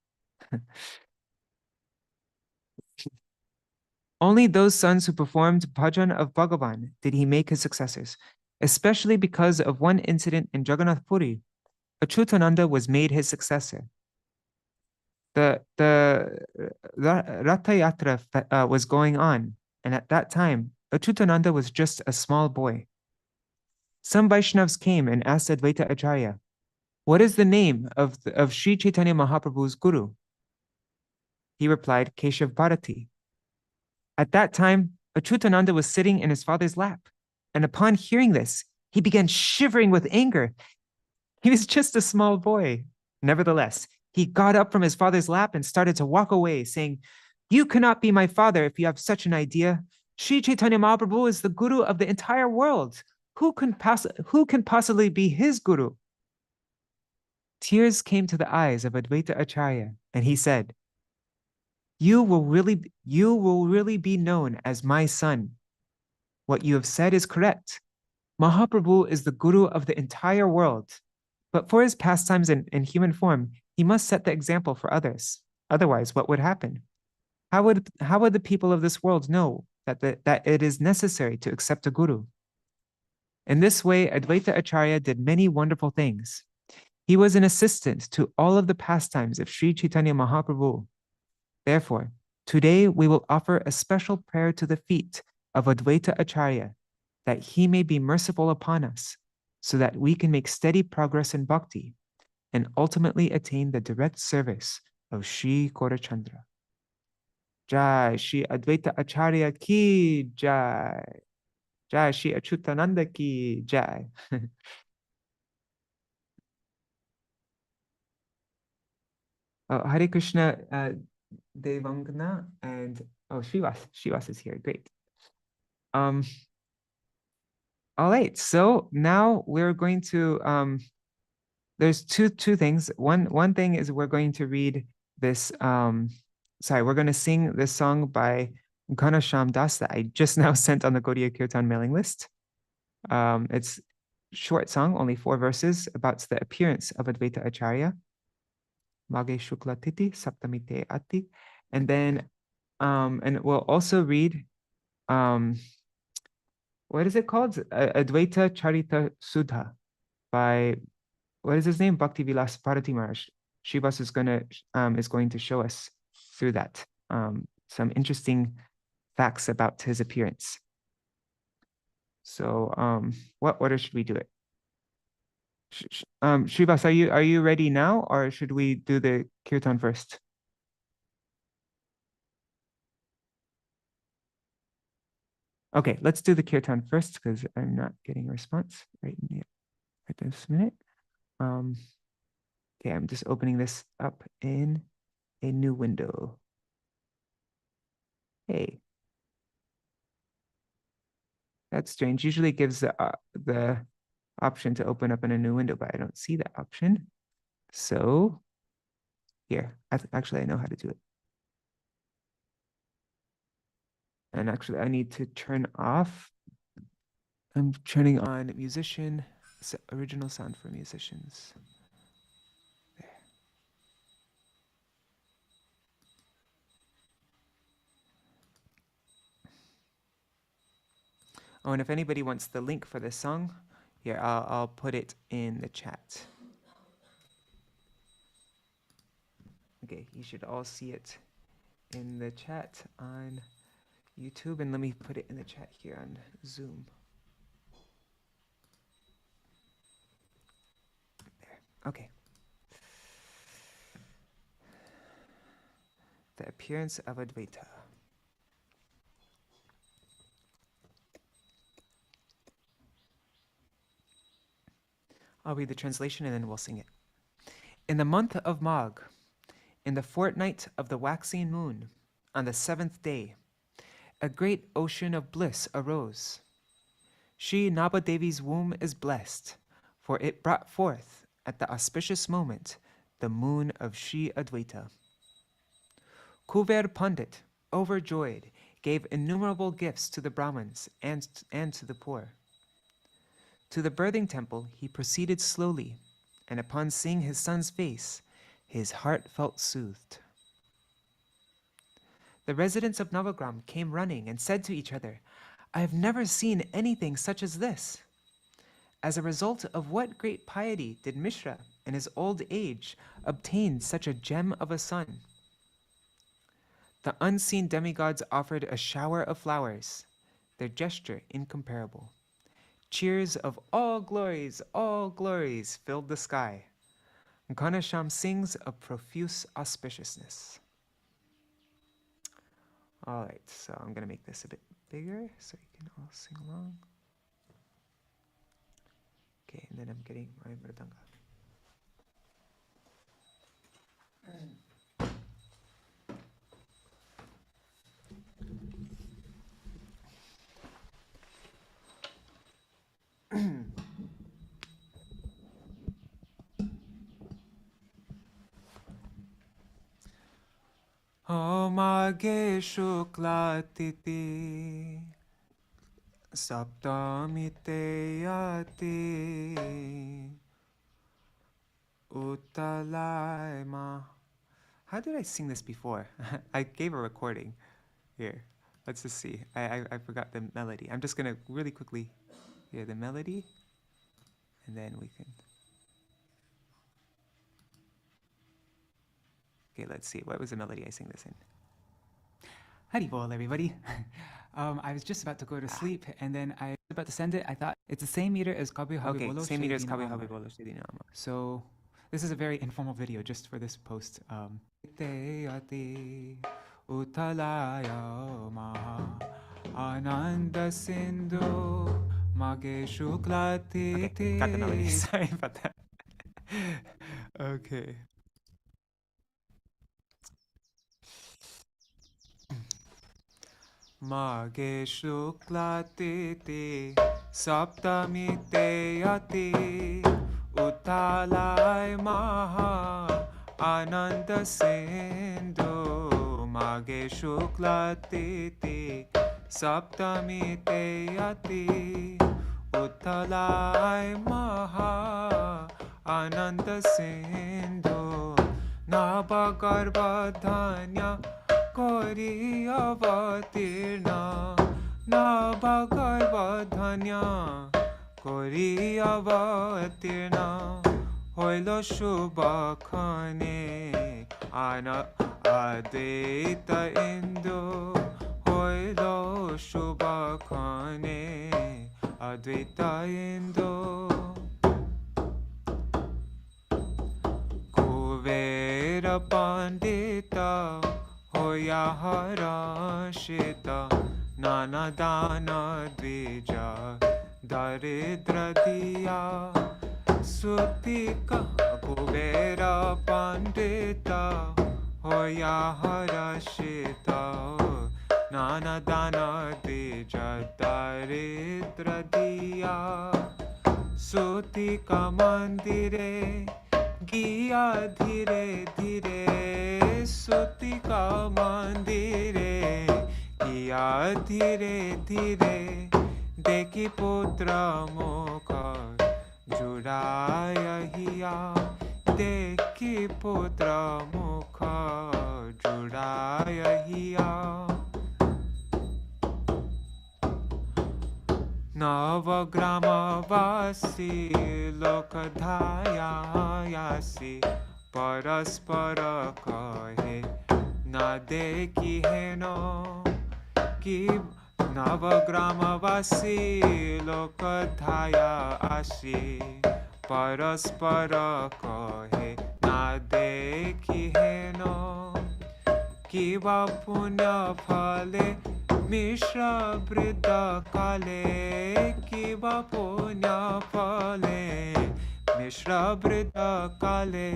of. Only those sons who performed bhajan of Bhagavan did he make his successors, especially because of one incident in Jagannath Puri. Achyutananda was made his successor. The Ratha Yatra was going on, and at that time, Achyutananda was just a small boy. Some Vaishnavas came and asked Advaita Acārya, what is the name of Sri Chaitanya Mahaprabhu's guru? He replied, Keshav Bhārati. At that time, Achyutananda was sitting in his father's lap, and upon hearing this, he began shivering with anger. He was just a small boy. Nevertheless, he got up from his father's lap and started to walk away, saying, you cannot be my father if you have such an idea. Sri Chaitanya Mahaprabhu is the guru of the entire world. Who can possibly be his guru? Tears came to the eyes of Advaita Acārya, and he said, you will really be known as my son. What you have said is correct. Mahaprabhu is the guru of the entire world. But for his pastimes in human form, he must set the example for others. Otherwise, what would happen? How would the people of this world know that it is necessary to accept a guru? In this way, Advaita Acārya did many wonderful things. He was an assistant to all of the pastimes of Sri Chaitanya Mahaprabhu. Therefore, today we will offer a special prayer to the feet of Advaita Acārya, that he may be merciful upon us, so that we can make steady progress in bhakti and ultimately attain the direct service of Shri Gaurachandra. Jai Śrī Advaita Ācārya ki jai. Jai Śrī Achyutananda ki jai. Hare Krishna, Devangana, and Śrīvāsa is here. Great. All right, so now we're going to there's two things. One thing is we're going to read this we're going to sing this song by Ghanasham Das that I just now sent on the Gaudiya Kirtan mailing list. It's a short song, only 4 verses, about the appearance of Advaita Acārya. Mage Shukla Titi Saptamī Te Ati. And then, and we'll also read, what is it called? Advaitācārya-carita-sudhā by, what is his name? Vilāsa Bhārati Maharaj. Śrīvāsa is going to show us through that some interesting facts about his appearance. So what order should we do it? Śrīvāsa, are you ready now, or should we do the kirtan first? Okay, let's do the kirtan first because I'm not getting a response right this minute. Okay, I'm just opening this up in a new window. Hey, that's strange. Usually it gives the option to open up in a new window, but I don't see that option. So here, actually I know how to do it. And actually I need to turn off. I'm turning on musician, original sound for musicians. There. Oh, and if anybody wants the link for this song, here, I'll put it in the chat. Okay, you should all see it in the chat on YouTube, and let me put it in the chat here on Zoom. There, okay. The appearance of Advaita. I'll read the translation and then we'll sing it. In the month of Magh, in the fortnight of the waxing moon, on the 7th day, a great ocean of bliss arose. Śrī Nabhadevi's womb is blessed, for it brought forth, at the auspicious moment, the moon of Śrī Advaita. Kuver Pandit, overjoyed, gave innumerable gifts to the Brahmins and to the poor. To the birthing temple he proceeded slowly, and upon seeing his son's face, his heart felt soothed. The residents of Navagram came running and said to each other, "I have never seen anything such as this." As a result of what great piety did Mishra, in his old age, obtain such a gem of a son? The unseen demigods offered a shower of flowers, their gesture incomparable. Cheers of all glories, filled the sky. Ghanasham sings of profuse auspiciousness. All right, so I'm going to make this a bit bigger so you can all sing along. Okay, and then I'm getting my mridanga. Mage Shukla Titi Saptamī Te Ati Utalaima. How did I sing this before? I gave a recording. Here, let's just see. I forgot the melody. I'm just gonna really quickly hear the melody, and then we can. Okay, let's see. What was the melody I sang this in? Hari bol, everybody. I was just about to go to sleep, and then I was about to send it. I thought it's the same meter as Kabhi Habhi Bolo. Okay, same meter as Kabhi Habhi Bolo Shri Nama. So this is a very informal video just for this post. Te ati utalaya maha ananda sindhu mage shukla titi. Okay, got the melody. Sorry about that. Okay. Mage Shukla Titi Saptamī Te Ati Utalai Maha Ananda Sindhu Mage Shukla Titi Saptamī Te Ati Utalai Maha Ananda Sindhu nabhagarbhadanya kori avatirna nabhagarbhadanya kori avatirna hoilo shubhakhane ana Advaita Indu hoilo shubhakhane Advaita Indu Kuvera Pandita hoya harashita nana dana dvija daridra diya Sutika Kuvera Pandita hoya harashita nana dana dvija daridra diya Sutika mandire giya dhire dhire Sutika mandire giya dhire dhire Dekhi putra mukha judaya hiya Dekhi putra mukha judaya hiya Navagrama vasi lokadhaya yasi Paraspara kahe na dekhi heno Ki Navagrama vasi lokadhaya asi Paraspara kahe na dekhi heno Kiva punya phale Mishra Brida Kale Kiva punya phale Mishra Brida Kale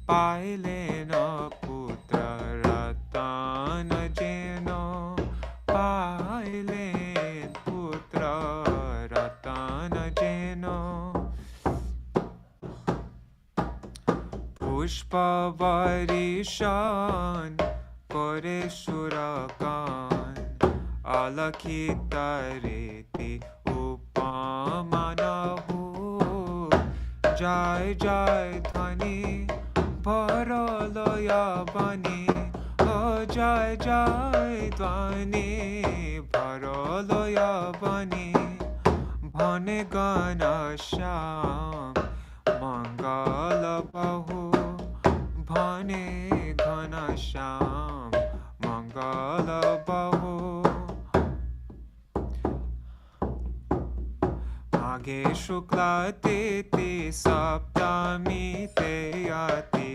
Paile no putra ratana jeno Paile putra ratana jeno Pushpa varishan Kore shurakan Alakhita reti upamanahu Jai Jai dhvani bharaloya bani Oh Jai Jai dhvani bharaloya bani Bhane gana sham mangala bahu Bhane gana sham mangala bahu Mage shukla titi saptami te yati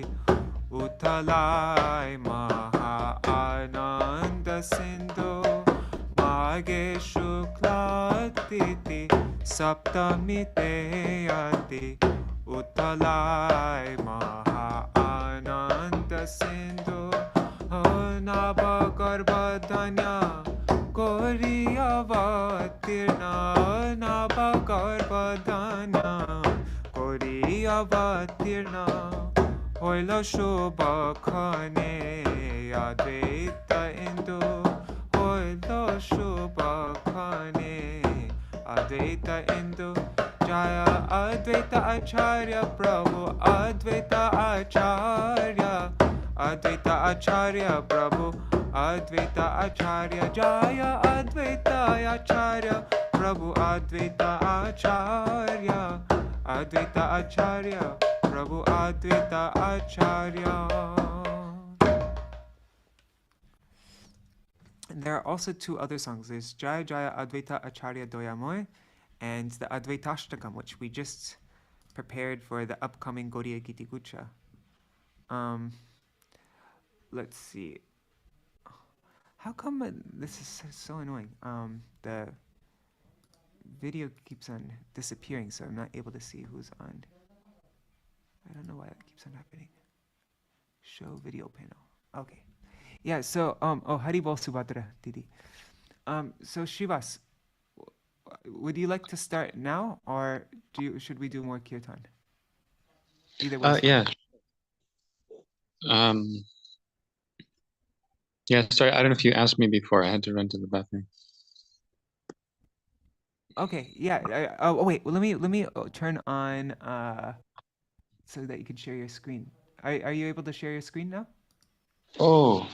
Uttalai maha ananda sindhu Mage shukla titi saptami te yati Uttalai maha ananda sindhu Nabhagarbhadanya kori avatirna Nabhagarbhadanya kori avatirna hoilo shubhakhane Advaita Indu hoilo shubhakhane Advaita Indu Jaya Advaita Ācārya Prabhu Advaita Ācārya Advaita Ācārya Prabhu Advaita Ācārya Jaya Advaita Ācārya Prabhu Advaita Ācārya Advaita Ācārya Prabhu Advaita Ācārya. And there are also two other songs. There's Jaya Jaya Advaita Ācārya Doyamoy and the Advaitashtakam, which we just prepared for the upcoming Gaudiya Giti Gucha. Let's see. How come this is so annoying? The video keeps on disappearing, so I'm not able to see who's on. I don't know why that keeps on happening. Show video panel. Okay. Yeah, so, Haribol Subhadra Didi. So Śrīvāsa, would you like to start now, or should we do more kirtan? Either way. Yeah. Yeah, sorry, I don't know if you asked me before. I had to run to the bathroom. Okay, yeah. Oh wait, well, let me turn on so that you can share your screen. Are you able to share your screen now? Oh,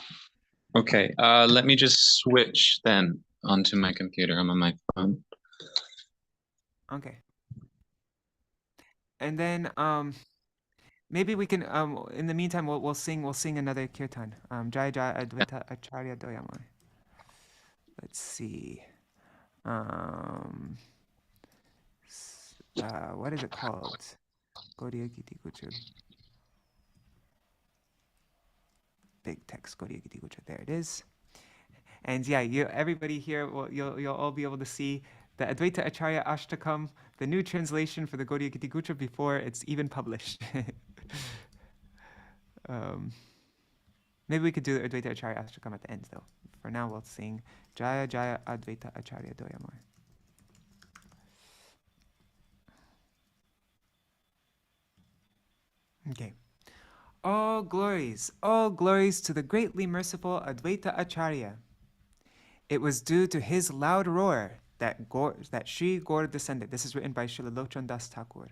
okay. Let me just switch then onto my computer. I'm on my phone. Okay. And then maybe we can in the meantime we'll sing another kirtan. Jai Jai Advaita Ācārya-carita-sudhā. Let's see. What is it called? Gaudiya Giti Guccha. Big text, Gaudiya Giti Guccha. There it is. And yeah, everybody here, you'll all be able to see the Advaita Acharya Ashtakam, the new translation for the Gaudiya Giti Guccha before it's even published. Maybe we could do the Advaita Acharya Ashtakam at the end though. For now, we'll sing Jaya Jaya Advaita Acharya Doyamar. Okay. All glories to the greatly merciful Advaita Acharya. It was due to his loud roar that Śrī Gaur descended. This is written by Srila Lochan Das Thakur.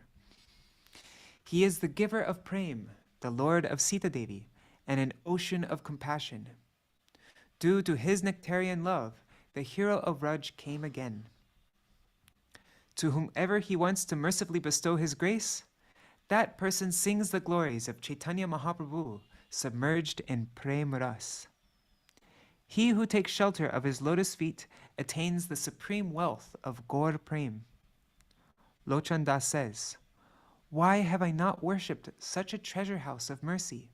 He is the giver of prem, the Lord of Sita Devi, and an ocean of compassion. Due to his nectarian love, the hero of Raj came again. To whomever he wants to mercifully bestow his grace, that person sings the glories of Chaitanya Mahaprabhu, submerged in prem ras. He who takes shelter of his lotus feet attains the supreme wealth of Gaur Prem. Lochan Das says, "Why have I not worshipped such a treasure house of mercy?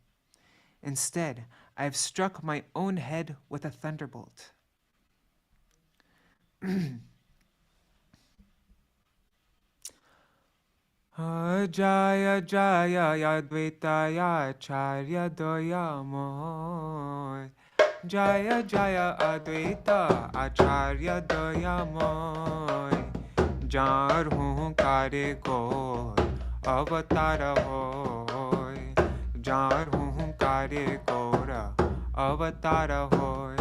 Instead, I have struck my own head with a thunderbolt." Jaya Jaya Advaita Ācārya-carita-sudhā. Jaya Jaya Advaita Ācārya-carita-sudhā. Jaar hoon kare gaur avatara hoy. Jaar hoon kare gaur avatara hoy.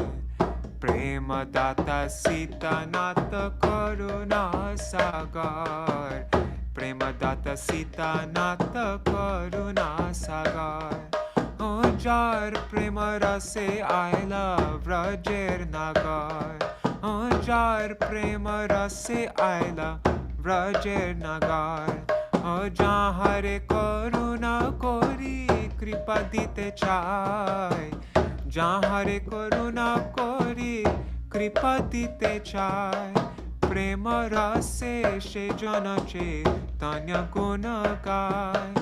Prema data sita nata karuna sagar. Prema data sita nata karuna sagar. Jar prema rase aila vrajer nagar. Jar prema rase aila vrajer nagar. Jahare karuna kori kripa dite chai. Jahare karuna kori kripa dite chai. Prema rase she jana chaitanya guna gai.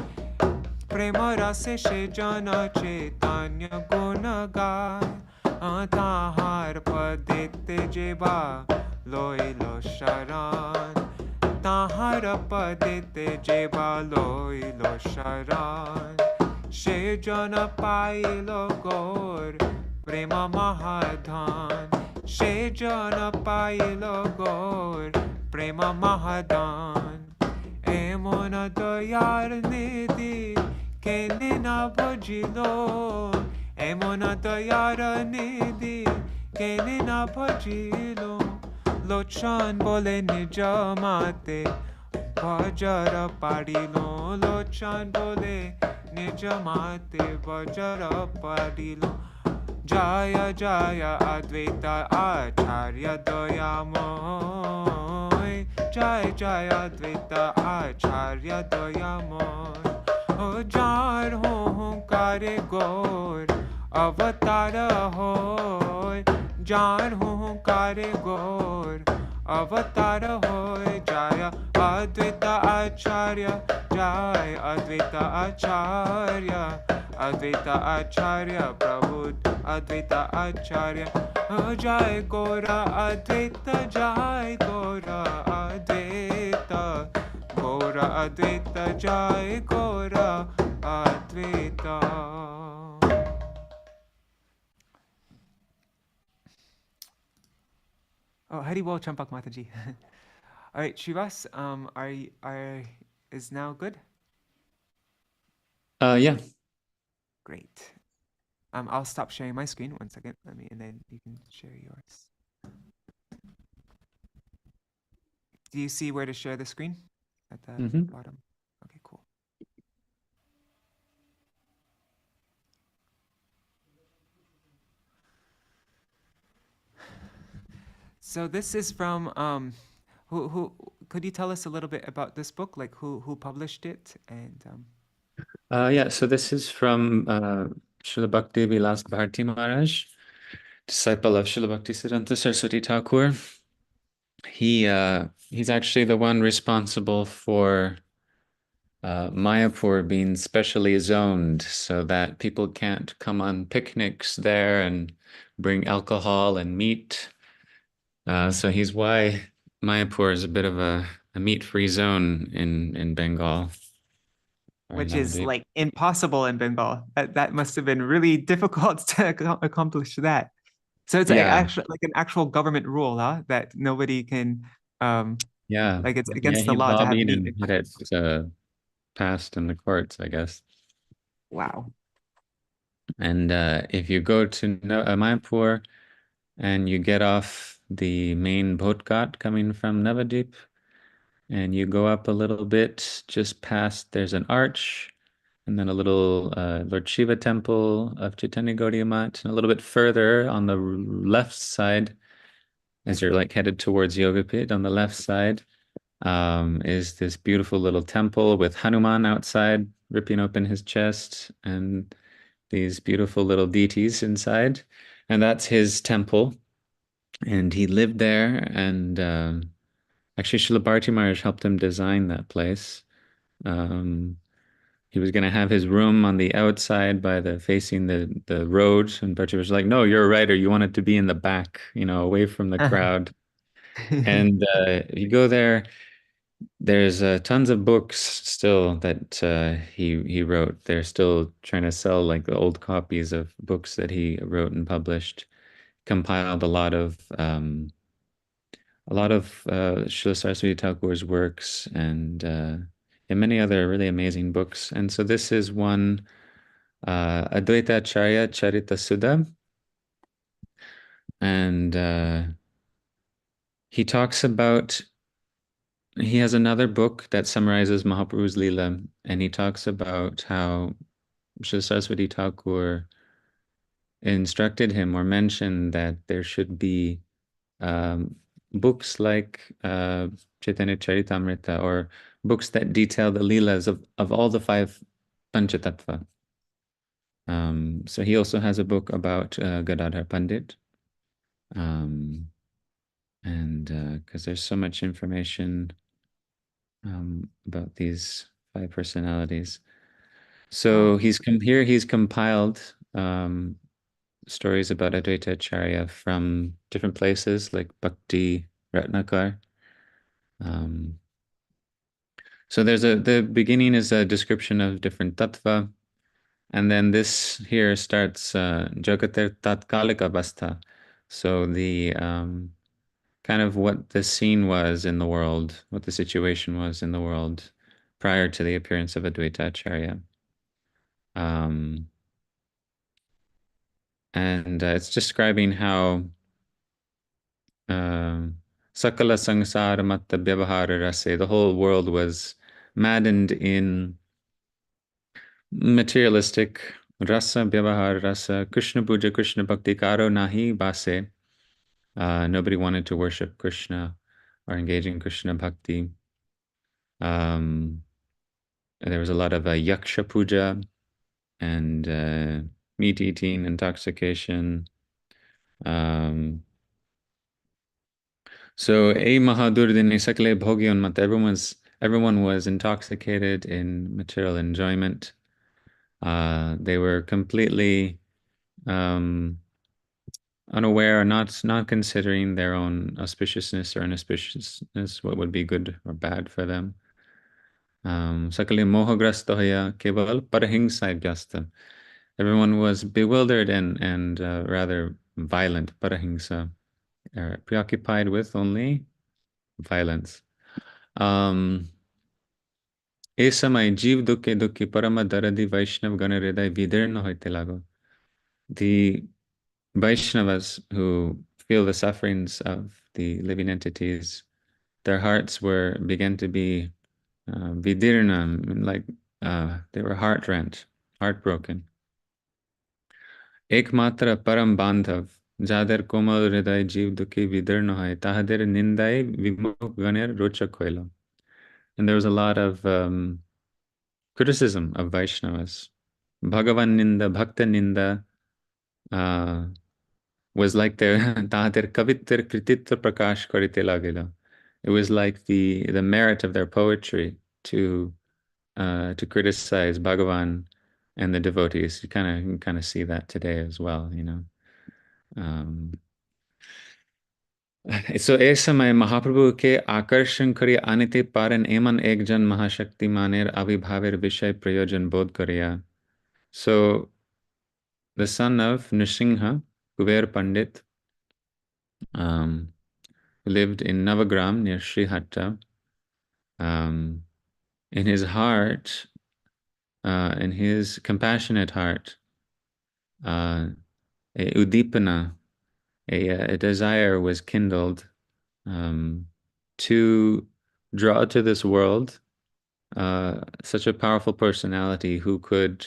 Prema rase she jana chaitanya guna gai. Tahar padete jeba loilo sharan. Tahar padete jeba loilo sharan. She jana pailo gaur prema mahadhan. She jana pailo gaur prema mahadhan. Emona dayar nidhi kene na bhajilo. Emona dayar nidhi kene na bhajilo. Lochan bole nija mate bhajara padilo. Lochan bole nija mate bhajara padilo. Jaya Jaya Advaita Ācārya-doyamoy. Jaya Jaya Advaita Ācārya-doyamoy. Jar hoon kare gaur avatara hoy. Jar hoon kare gaur avatara hoy. Jaya Advaita Ācārya. Jaya Advaita Ācārya. Advaita Ācārya Prabhu Advaita Ācārya. Jai Gaura Advaita. Jai Gaura Advaita. Gaura Advaita. Jai Gaura Advaita. Oh, Hari Bol Champak Mataji. All right, Śrīvāsa, is now good? Yeah. Great. I'll stop sharing my screen 1 second. And then you can share yours. Do you see where to share the screen at the bottom? Okay, cool. So this is from who could you tell us a little bit about this book, like who published it? And Yeah, so this is from Srila Bhakti Vilāsa Bhārati Mahārāja, disciple of Srila Bhaktivedānta Saraswati Thakur. He's actually the one responsible for Mayapur being specially zoned so that people can't come on picnics there and bring alcohol and meat. So he's why Mayapur is a bit of a meat-free zone in Bengal. which is like impossible in Bengal. That must have been really difficult to accomplish that. So it's actually like an actual government rule, huh? That nobody can, like it's against the law to have meat. And had it passed in the courts, I guess. Wow. And if you go to Mayapur and you get off the main boat ghat coming from Navadip, and you go up a little bit, just past, there's an arch, and then a little Lord Shiva temple of Chaitanya Gaudiya Math, and a little bit further on the left side, as you're like headed towards Yogapit, on the left side is this beautiful little temple with Hanuman outside, ripping open his chest, and these beautiful little deities inside. And that's his temple. And he lived there, and actually Srila Bharati Maharaj helped him design that place. He was going to have his room on the outside by facing the road, and Bharati was like, no, you're a writer. You want it to be in the back, away from the crowd. And you go there, there's tons of books still that he wrote. They're still trying to sell like the old copies of books that he wrote and published. Compiled a lot of Srila Saraswati Thakur's works and many other really amazing books. And so this is one, Advaitācārya-carita-sudhā. And he talks about, he has another book that summarizes Mahaprabhu's Leela, and he talks about how Srila Saraswati Thakur instructed him or mentioned that there should be books like Chaitanya Charitamrita, or books that detail the Leelas of all the 5 Panchatattva. So he also has a book about Gadadhar Pandit. And because there's so much information about these 5 personalities. So he's compiled stories about Advaita Ācārya from different places like Bhakti Ratnakar. So there's the beginning is a description of different tattva, and then this here starts Jagater Tatkalika Avastha. So the kind of what the scene was in the world, what the situation was in the world prior to the appearance of Advaita Ācārya. And it's describing how Sakala Sangsara Matta Vyavahara Rase, the whole world was maddened in materialistic rasa, Vyavahara Rasa, Krishna Puja, Krishna Bhakti Karo Nahi Base. Nobody wanted to worship Krishna or engage in Krishna Bhakti. There was a lot of Yaksha Puja and meat eating, intoxication. So Mahadurdini Sakle Bhogyon Mat, everyone was intoxicated in material enjoyment. They were completely unaware, not considering their own auspiciousness or inauspiciousness, what would be good or bad for them. Sakale mohagrastohaya keval parahingsa. Everyone was bewildered and rather violent, parahingsa, preoccupied with only violence. E samay jeev dukke dukke parama daradi Vaishnav gana hriday vidirna hoite lago. The Vaishnavas who feel the sufferings of the living entities, their hearts began to be vidirna, like they were heartrent, heartbroken. Ekmatra param bandhav, যাদের কোমল হৃদয় জীব দুঃখে বিদীর্ণ হয় তাহাদের নিন্দায় বিমুখ গণের রোচক হইল. And there was a lot of criticism of Vaishnavas. Bhagavan Ninda, Bhakta Ninda was like their tahader kavitr krititva prakash karite lagila. It was like the merit of their poetry to criticize Bhagavan and the devotees. You kind of see that today as well, you know. So ए समय महाप्रभु के आकर्षण करिए आनिते पारन एमन एक जन महाशक्तिमानेर आविर्भावेर विषय प्रयोजन बोध करिया. So the son of Nrsimha, Kuber Pandit, lived in Navagram near Srihatta. In his heart, in his compassionate heart, a udipana, a desire was kindled to draw to this world such a powerful personality who could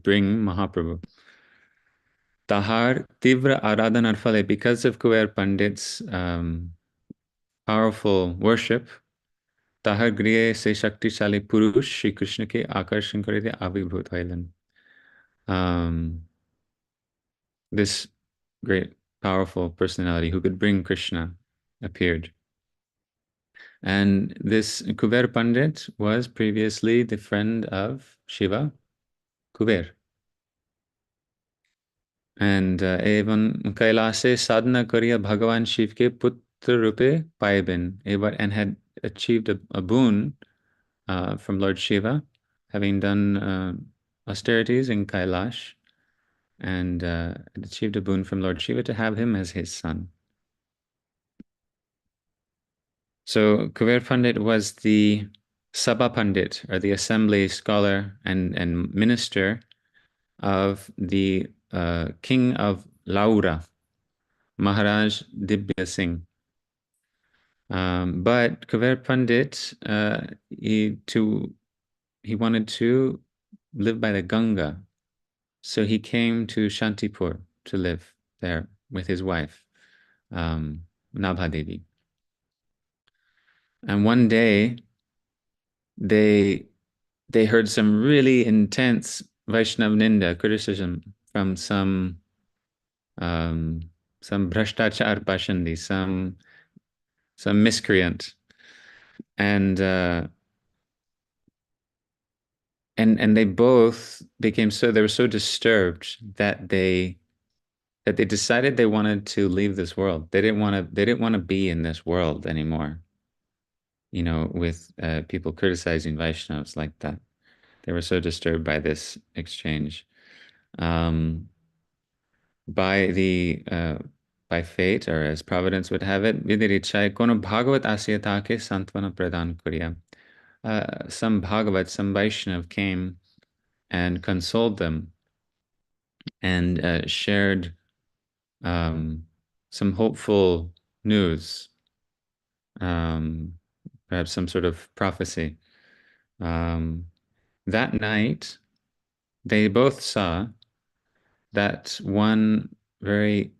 bring Mahaprabhu. Tahar tivra aradhanar phale, because of Kuber Pandit's powerful worship, tahar griye se shaktishali purush Shri Krishna ke akarshan karite avibhut hoilen. This great, powerful personality who could bring Krishna appeared. And this Kuber Pandit was previously the friend of Shiva, Kuber. And evan Kailase sadhana kariya Bhagavan Shiv ke putra rupe paiben, and had achieved a boon from Lord Shiva, having done austerities in Kailash, and achieved a boon from Lord Shiva to have him as his son. So Kuber Pandit was the Sabha Pandit, or the assembly scholar and minister of the king of Laura, Maharaj Dibya Singh. But Kuber Pandit, he wanted to live by the Ganga. So he came to Shantipur to live there with his wife, Nabhadevi. And one day, they heard some really intense Vaishnav Ninda, criticism from some Bhashtachar Pashandi, some miscreant. And they both became they were so disturbed that they decided they wanted to leave this world. They didn't want to be in this world anymore, you know, with people criticizing Vaishnavas like that. They were so disturbed by this exchange. By fate, or as Providence would have it, Vidirichai kono Bhagavat Asiyatake Santvana Pradhan Kuriya. Some Bhagavat, some Vaishnav came and consoled them and shared some hopeful news, perhaps some sort of prophecy. That night, they both saw that one very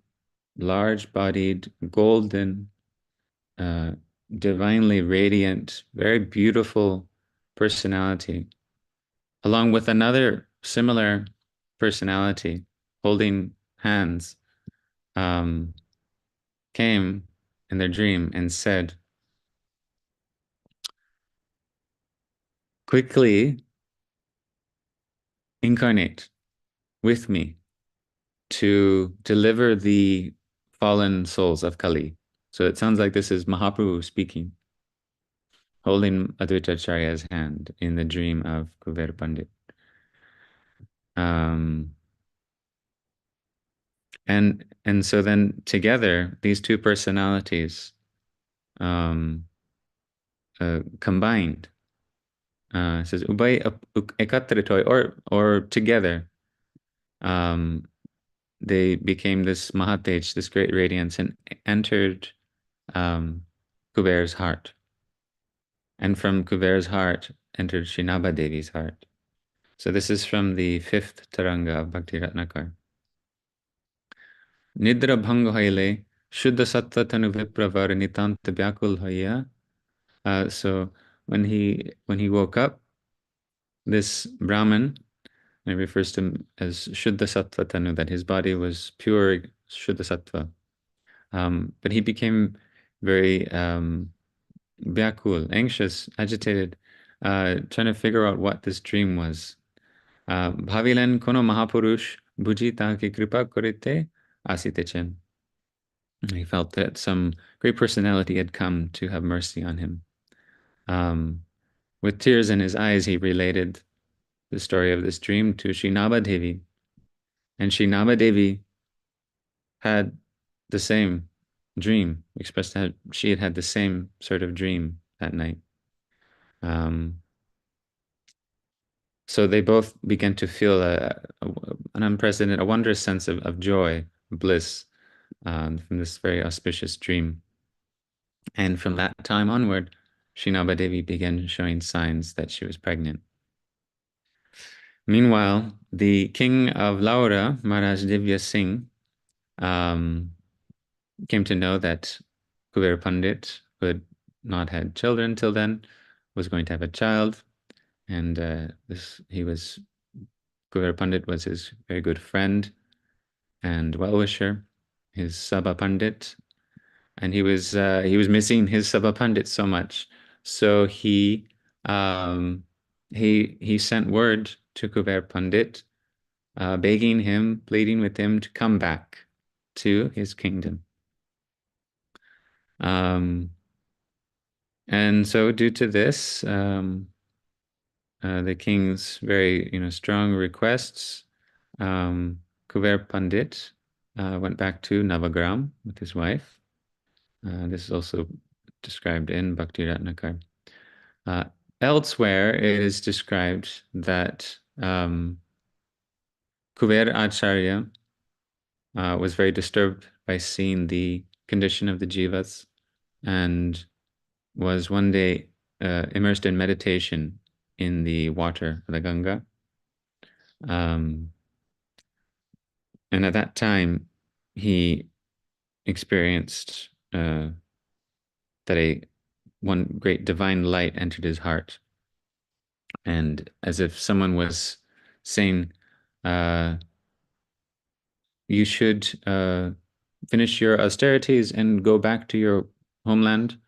large-bodied, golden, divinely radiant, very beautiful personality, along with another similar personality holding hands, came in their dream and said, "Quickly incarnate with me to deliver the fallen souls of Kali." So it sounds like this is Mahaprabhu speaking, holding Advaitācārya's hand in the dream of Kuber Pandit. And so then together, these two personalities combined. It says ubay ekatritoi, or together, they became this Mahatej, this great radiance, and entered Kuber's heart. And from Kuber's heart entered Srinaba Devi's heart. So this is from the 5th Taranga of Bhakti Ratnakar. Nidra bhang hoile, Shuddha sattva tanu vipravar nitanta vyakul hoya. So when he woke up, this Brahmin, and it refers to him as Shuddha sattva tanu, that his body was pure Shuddha sattva. But he became very vyakul, anxious, agitated, trying to figure out what this dream was. Bhavilen kono mahapurush bujita ki kripa korite asitechen. He felt that some great personality had come to have mercy on him. With tears in his eyes, he related the story of this dream to Śrī Devi. And Śrī Devi had the same dream, expressed that she had had the same sort of dream that night. So they both began to feel an unprecedented, a wondrous sense of joy, bliss, from this very auspicious dream. And from that time onward, Śrī Devi began showing signs that she was pregnant. Meanwhile, the king of Laura, Maharaj Divya Singh, came to know that Kuber Pandit, who had not had children till then, was going to have a child. And Kuber Pandit was his very good friend and well-wisher, his Sabha Pandit, and he was missing his Sabha Pandit so much. So he sent word to Kuber Pandit, begging him, pleading with him to come back to his kingdom. And so, due to this, the king's very strong requests, Kuber Pandit went back to Navagram with his wife. This is also described in Bhakti Ratnakar. Elsewhere, it is described that Kuber Ācārya was very disturbed by seeing the condition of the jivas and was one day immersed in meditation in the water of the Ganga. And at that time, he experienced that one great divine light entered his heart. And as if someone was saying, you should finish your austerities and go back to your homeland,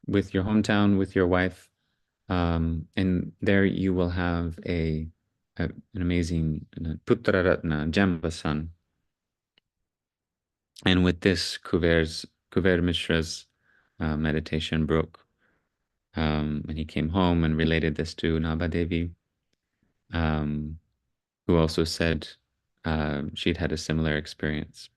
with your hometown, with your wife, and there you will have an amazing Putra Ratna, Jamba son. And with this, Kuber Mishra's meditation broke. And he came home and related this to Nabhadevi, who also said she'd had a similar experience.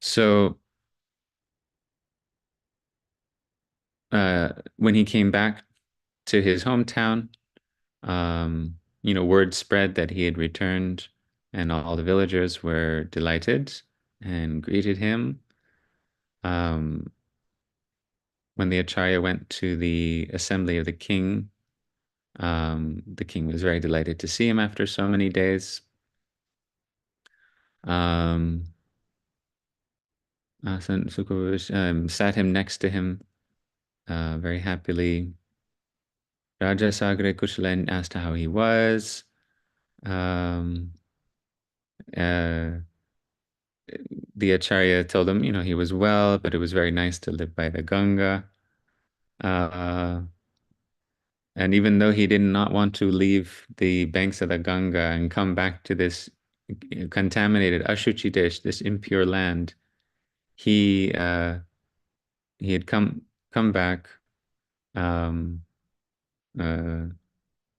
So when he came back to his hometown, word spread that he had returned, and all the villagers were delighted and greeted him. When the Acharya went to the assembly of the king was very delighted to see him after so many days. Sat him next to him very happily. Raja Sagre Kushalen asked how he was. The Acharya told him, he was well, but it was very nice to live by the Ganga. And even though he did not want to leave the banks of the Ganga and come back to this contaminated Ashuchi Desh, this impure land, he had come back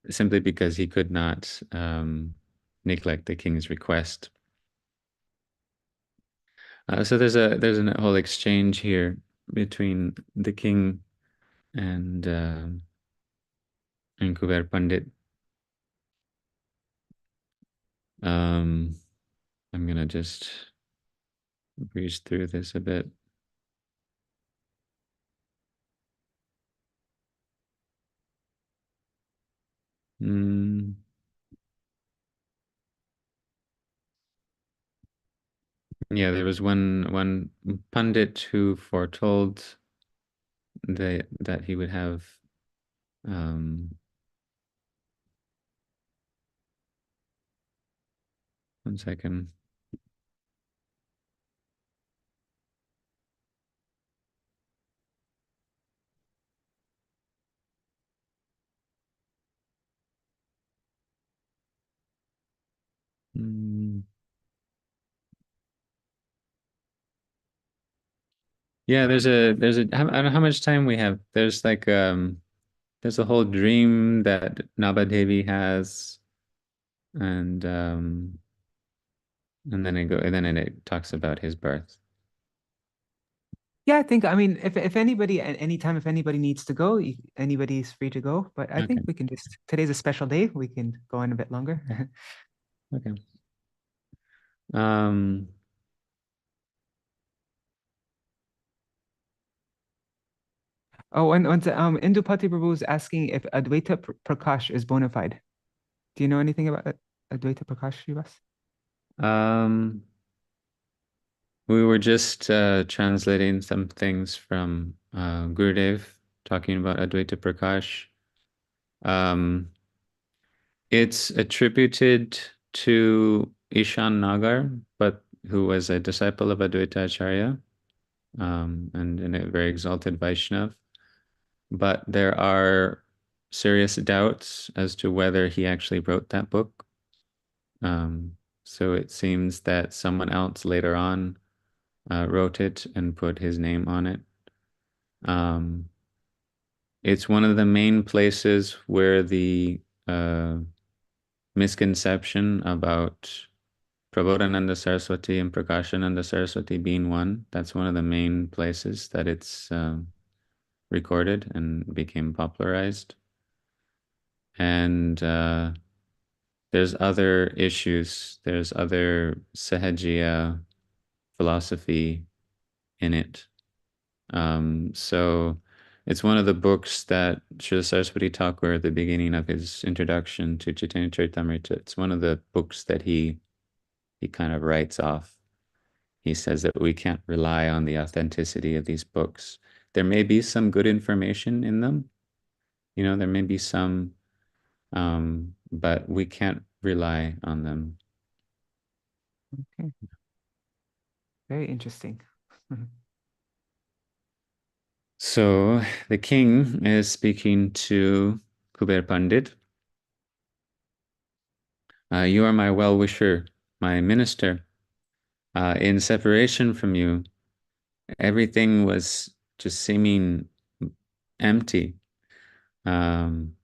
simply because he could not neglect the king's request. So there's a whole exchange here between the king and Kuber Pandit. I'm gonna just breeze through this a bit. Yeah, there was one pundit who foretold that he would have one second. Yeah, there's a I don't know how much time we have. There's like there's a whole dream that Nabadevi has, and then it talks about his birth. Yeah, I think, I mean, if anybody, at any time, if anybody needs to go, anybody's free to go. But I think we can just, today's a special day. We can go on a bit longer. Okay. Oh, and Indupati Prabhu is asking if Advaita Prakash is bona fide. Do you know anything about Advaita Prakash, Śrīvāsa? We were just translating some things from Gurudev talking about Advaita Prakash. It's attributed to Ishan Nagar, but who was a disciple of Advaita Ācārya, and a very exalted Vaishnav. But there are serious doubts as to whether he actually wrote that book. So it seems that someone else later on wrote it and put his name on it. It's one of the main places where the misconception about Prabodhananda Saraswati and Prakashananda Saraswati being one, that's one of the main places that it's recorded and became popularized. And there's other issues. There's other Sahajiya philosophy in it. So it's one of the books that Srila Saraswati Thakur, at the beginning of his introduction to Chaitanya Charitamrita, it's one of the books that he kind of writes off. He says that we can't rely on the authenticity of these books. There may be some good information in them, there may be some, but we can't rely on them. Okay. Very interesting. So the king is speaking to Kuber Pandit. You are my well-wisher, my minister. In separation from you, everything was just seeming empty. And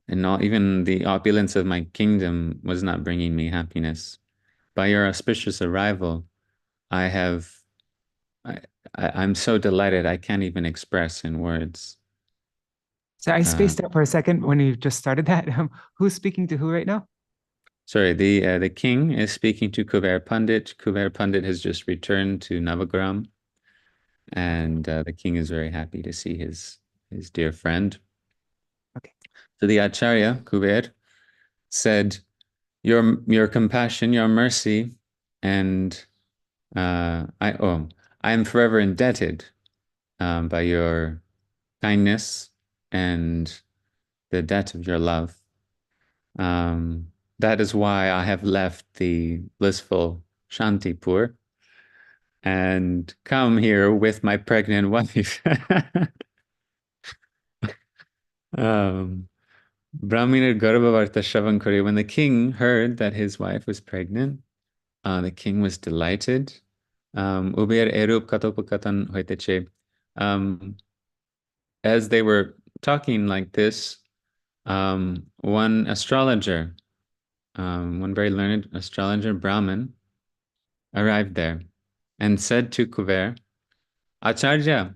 not even the opulence of my kingdom was not bringing me happiness. By your auspicious arrival, I'm so delighted I can't even express in words. So I spaced out for a second when you just started that. Who's speaking to who right now? Sorry, the king is speaking to Kuber Pandit. Kuber Pandit has just returned to Navagram, and the king is very happy to see his dear friend. Okay. So the Acharya, Kuber, said, your compassion, your mercy, and I am forever indebted by your kindness and the debt of your love. That is why I have left the blissful Shantipur and come here with my pregnant wife. Brahminer Garbhavarta Shavankari, when the king heard that his wife was pregnant, the king was delighted. Uber erup katopakatan hoiteche. As they were talking like this, one astrologer, one very learned astrologer, Brahmin, arrived there and said to Kuber, Acharya,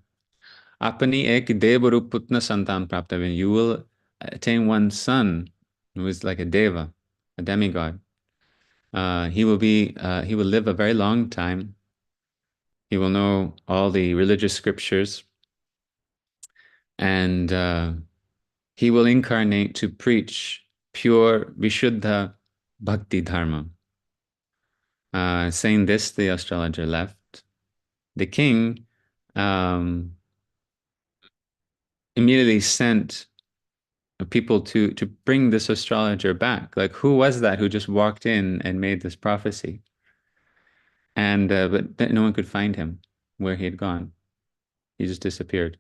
apani ek devarup putna santan praptavin. You will attain one son who is like a deva, a demigod. He will live a very long time. He will know all the religious scriptures, and he will incarnate to preach pure Vishuddha Bhakti Dharma. Saying this, the astrologer left. The king immediately sent people to bring this astrologer back. Like, who was that who just walked in and made this prophecy? And but no one could find him where he had gone. He just disappeared.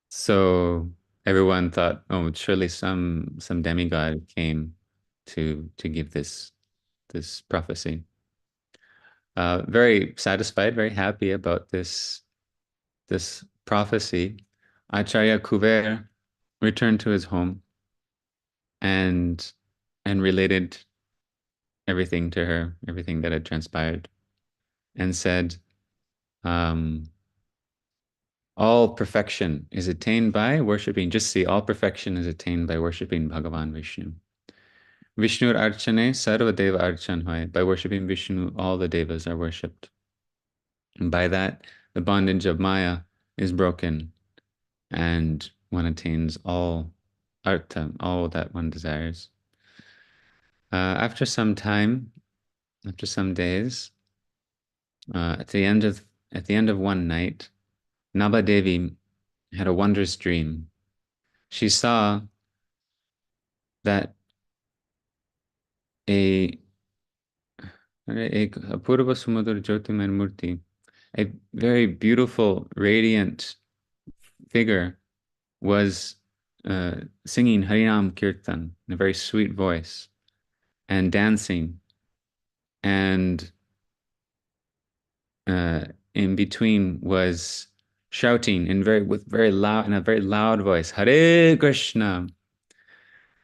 So everyone thought, oh, surely some demigod came to give this prophecy. Very satisfied, very happy about this prophecy. Acharya Kuver returned to his home and related everything to her, everything that had transpired, and said, all perfection is attained by worshipping. Just see, all perfection is attained by worshipping Bhagavan Vishnu. Vishnur Archane Sarva Deva Archan Hoy. By worshipping Vishnu, all the devas are worshipped. And by that, the bondage of Maya is broken, and one attains all artha, all that one desires. After some time, after some days, at the end of one night, Nabadevi had a wondrous dream. She saw that a Apurva Sumudra Jyotiman Murti, a very beautiful, radiant figure, was singing Harinam Kirtan in a very sweet voice and dancing, and in between was shouting in a very loud voice, Hare Krishna,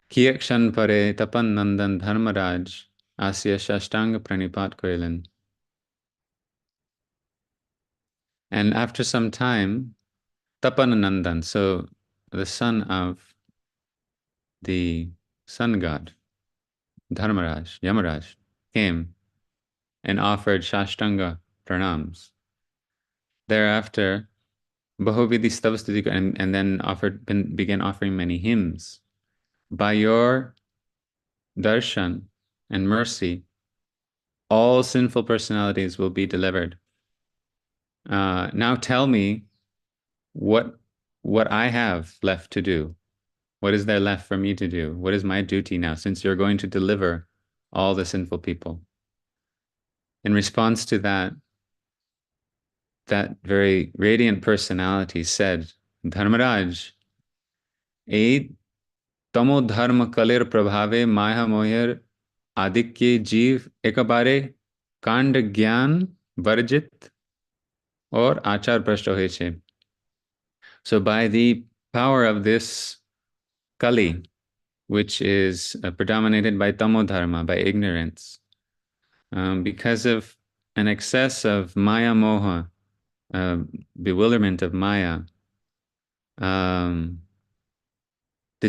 Kiyakshan Pare Tapan Nandan Dharmaraj Asya Shashtanga Pranipat Korilan. And after some time, Tapananandan, so the son of the sun god, Dharmaraj, Yamaraj, came and offered Shashtanga pranams. Thereafter, Bahuvidhi Stavastudika, and then began offering many hymns. By your darshan and mercy, all sinful personalities will be delivered. Now tell me what I have left to do. What is there left for me to do? What is my duty now, since you're going to deliver all the sinful people? In response to that very radiant personality said, Dharmaraj, Ei tamo dharma kalir prabhave maya moher adikye jeev ekabare kand gyan varjit or achar prashta hoyeche. So by the power of this Kali, which is predominated by tamo dharma, by ignorance, because of an excess of maya moha, bewilderment of maya, the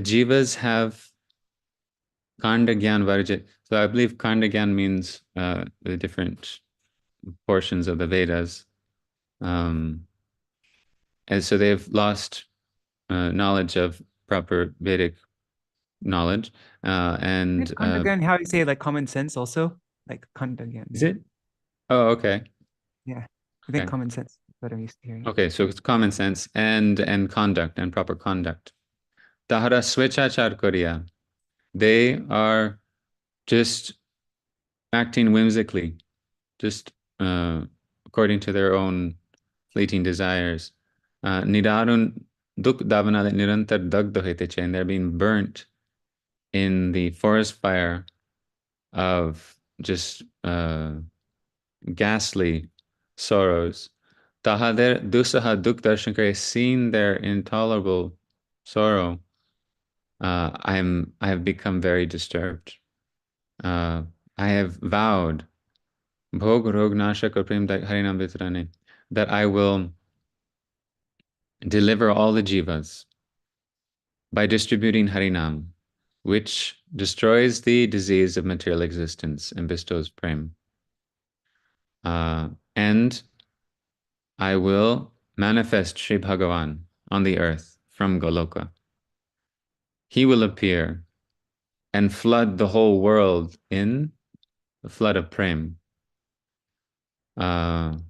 jivas have kanda gyan varjit. So I believe kanda gyan means the different portions of the Vedas. And so they've lost knowledge of proper Vedic knowledge. And Kandagan, how you say like common sense also? Like Kandagan. Is it? Oh, okay. Yeah. I think Okay. common sense is what I'm used to hearing. Okay, so it's common sense and conduct and proper conduct. Tahara swechachar koriya. They are just acting whimsically, just according to their own fleeting desires. Nidarun duk davana nirantar dagdha hoite, and they're being burnt in the forest fire of just ghastly sorrows. Tahader dusaha duk darshan, seeing their intolerable sorrow, I have become very disturbed. I have vowed bhog rog nashaka prem harinam vitrane, that I will deliver all the jivas by distributing harinam, which destroys the disease of material existence and bestows prem. And I will manifest Sri Bhagavan on the earth from Goloka. He will appear and flood the whole world in the flood of prem. But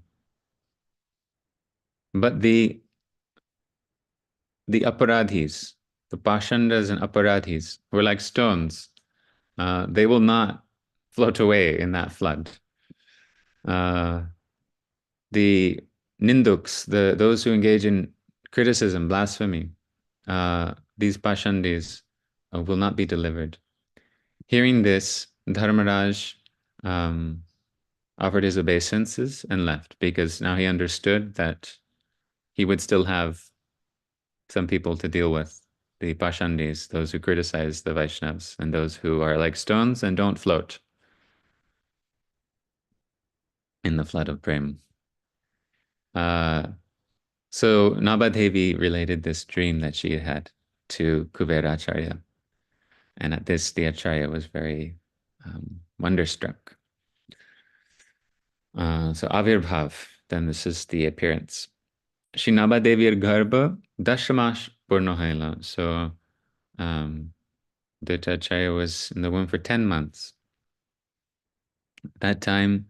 the aparadhis, the pashandas and aparadhis, were like stones. They will not float away in that flood. The ninduks, those who engage in criticism, blasphemy, these pashandis will not be delivered. Hearing this, Dharmaraj offered his obeisances and left, because now he understood that he would still have some people to deal with, the pashandis, those who criticize the Vaishnavas, and those who are like stones and don't float in the flood of prem. So Nabhadevi related this dream that she had to Kuberacharya. And at this, the Acharya was very wonderstruck. So Avirbhav, then this is the appearance. Shri Nabhadevir Garbha Dashamash Purnohaila. So the Acharya was in the womb for 10 months. At that time,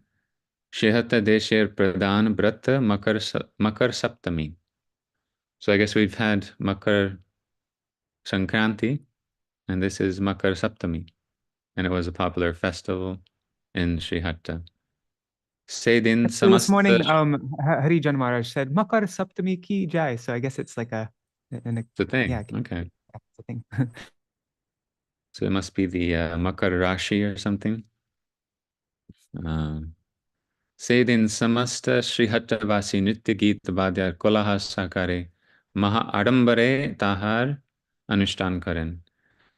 Shehata Desher Pradhan Brata Makar Saptamī. So I guess we've had Makar Sankranti, and this is Makar Saptamī. And it was a popular festival in Srihatta. Sedin So this morning, Samasta. Harijan Maharaj said, Makar Saptami ki jai. So I guess it's like a The thing, yeah, okay. that's the thing. So it must be the Makar Rashi or something. Sedin Samasta Srihatta Vasi Nitya Geet Badya Kolaha Sakare Maha Adambare Tahar Anushtan Karen.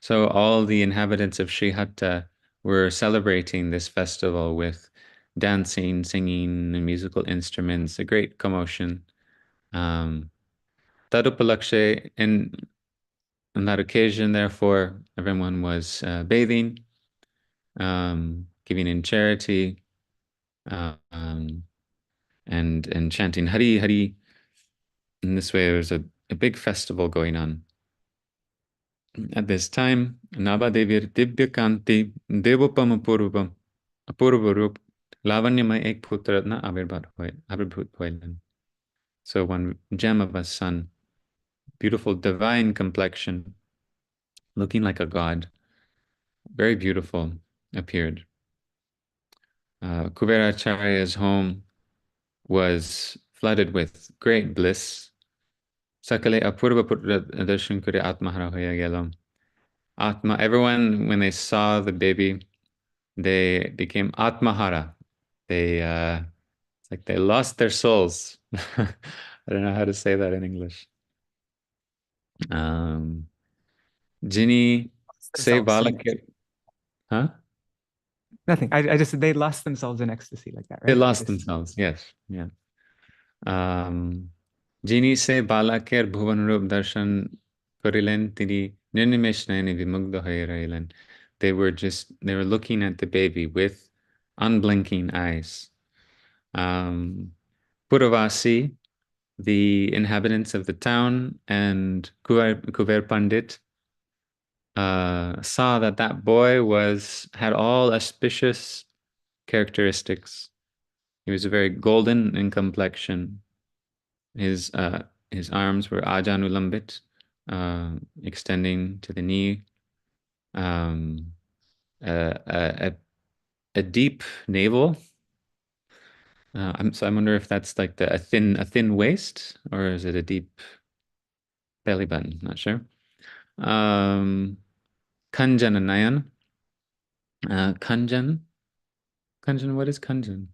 So all the inhabitants of Srihatta were celebrating this festival with dancing, singing, and musical instruments, a great commotion. Tadupalakshe, on that occasion, therefore, everyone was bathing, giving in charity, and chanting Hari Hari. In this way, there was a big festival going on. At this time, Nabhadevir Dibya Kanti Devopam Apurvarup Lavanyamay Ek Putratna Avirbhut Hoilan. So one gem of a sun, beautiful divine complexion, looking like a god, very beautiful, appeared. Kuberacharya's home was flooded with great bliss. Sakale Apurva Putra Darshan Kure Atmahara Hoya Gelam. Atma, everyone, when they saw the baby, they became Atmahara. It's like they lost their souls. I don't know how to say that in English. Jini se balake. Huh? Nothing. I just said they lost themselves in ecstasy like that, right? They lost themselves, yes. Yeah. Jini se balaker bhuvan rup darshan korilen tiri nirnimesh naini vimugdha hoye rahilen. They were looking at the baby with unblinking eyes. Puravasi, the inhabitants of the town, and Kuver Pandit saw that boy had all auspicious characteristics. He was very golden in complexion. His arms were ajanulambit, extending to the knee. A deep navel. So I wonder if that's like a thin waist, or is it a deep belly button? Not sure. Kanjan and Nayan. Kanjan. What is Kanjan?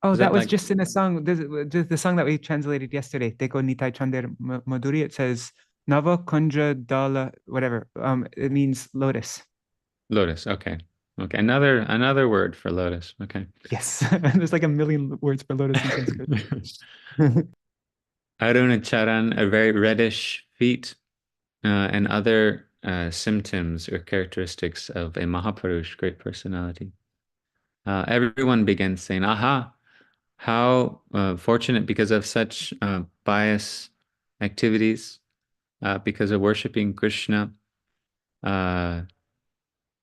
Oh, Is that was like... just in a song. The song that we translated yesterday. Teko Nitai Chander Madhuri. It says Nava Kunja Dala, whatever. It means lotus. Lotus. Okay. Another word for lotus. Okay. Yes. There's like a million words for lotus in Sanskrit. Arunacharan, a very reddish feet, and other symptoms or characteristics of a Mahapurush, great personality. Everyone began saying, aha, how fortunate, because of such pious activities, because of worshipping Krishna,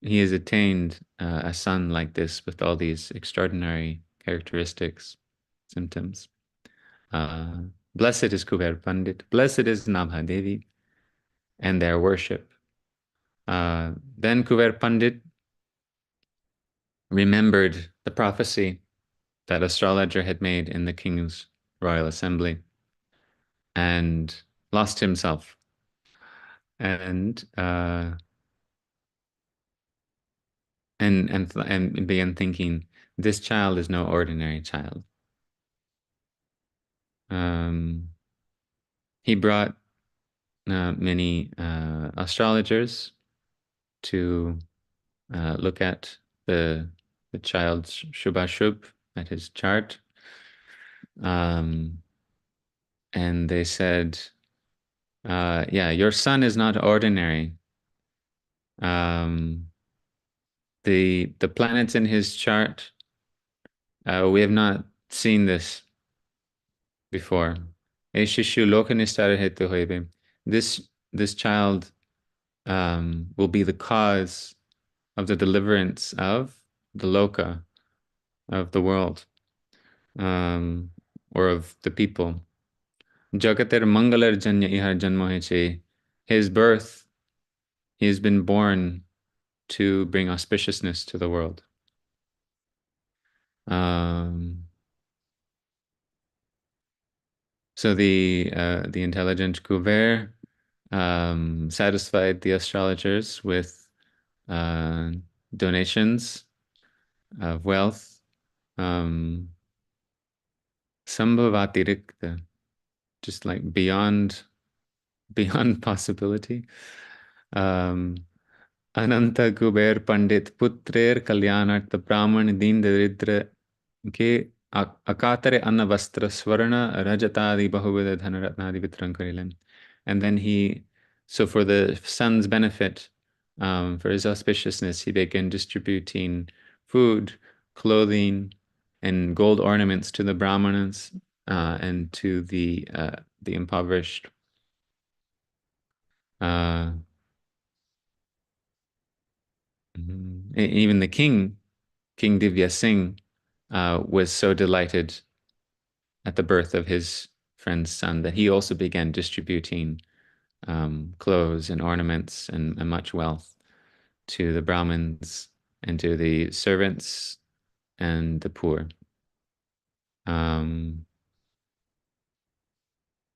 he has attained a son like this with all these extraordinary characteristics. symptoms. Blessed is Kuber Pandit, blessed is Nabha Devi, and their worship. Then Kuber Pandit remembered the prophecy that astrologer had made in the king's royal assembly and lost himself and began thinking, this child is no ordinary child. He brought many astrologers to look at the child's Shubha-Shubh, at his chart. And they said, yeah, your son is not ordinary. The planets in his chart, we have not seen this before. This child will be the cause of the deliverance of the loka, of the world, or of the people. Jagater mangalar janya ihar janmo heche. His birth, he has been born to bring auspiciousness to the world. So the intelligent Kuber satisfied the astrologers with donations of wealth, sambhavatirikta, just like beyond possibility. Ananta Kuber Pandit Putrer Kalyanartha Brahman Deen Daridra ke Akatare Anna Vastra Swarna Rajatadi Bahuveda Dhanaratnadi Vitran Karilan. And then so for the son's benefit, for his auspiciousness, he began distributing food, clothing, and gold ornaments to the Brahmanas and to the impoverished. Even the King Divya Singh, was so delighted at the birth of his friend's son that he also began distributing clothes and ornaments and much wealth to the Brahmins and to the servants and the poor. And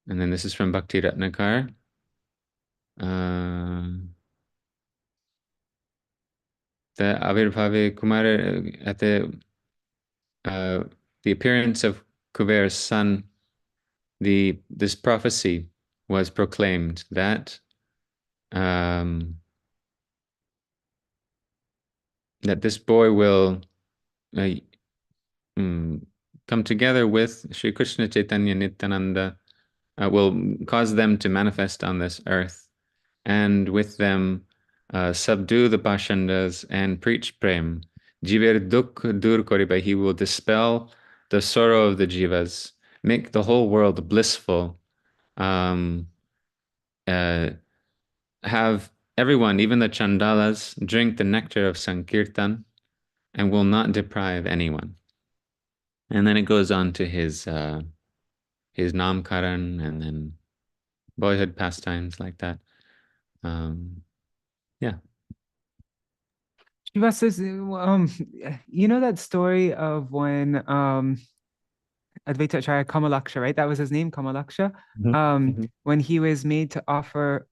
then this is from Bhakti Ratnakar. The Avirbhave Kumara, at the appearance of Kuber's son, this prophecy was proclaimed that that this boy will come together with Sri Krishna Chaitanya Nityananda, will cause them to manifest on this earth, and with them subdue the Pashandas and preach Prem. Jiver dukh dur koribai, he will dispel the sorrow of the jivas, make the whole world blissful, have everyone, even the chandalas, drink the nectar of Sankirtan, and will not deprive anyone. And then it goes on to his namkaran and then boyhood pastimes like that. Yeah. Śrīvāsa, you know that story of when Advaitācārya Kamalaksha, right? That was his name, Kamalaksha. When he was made to offer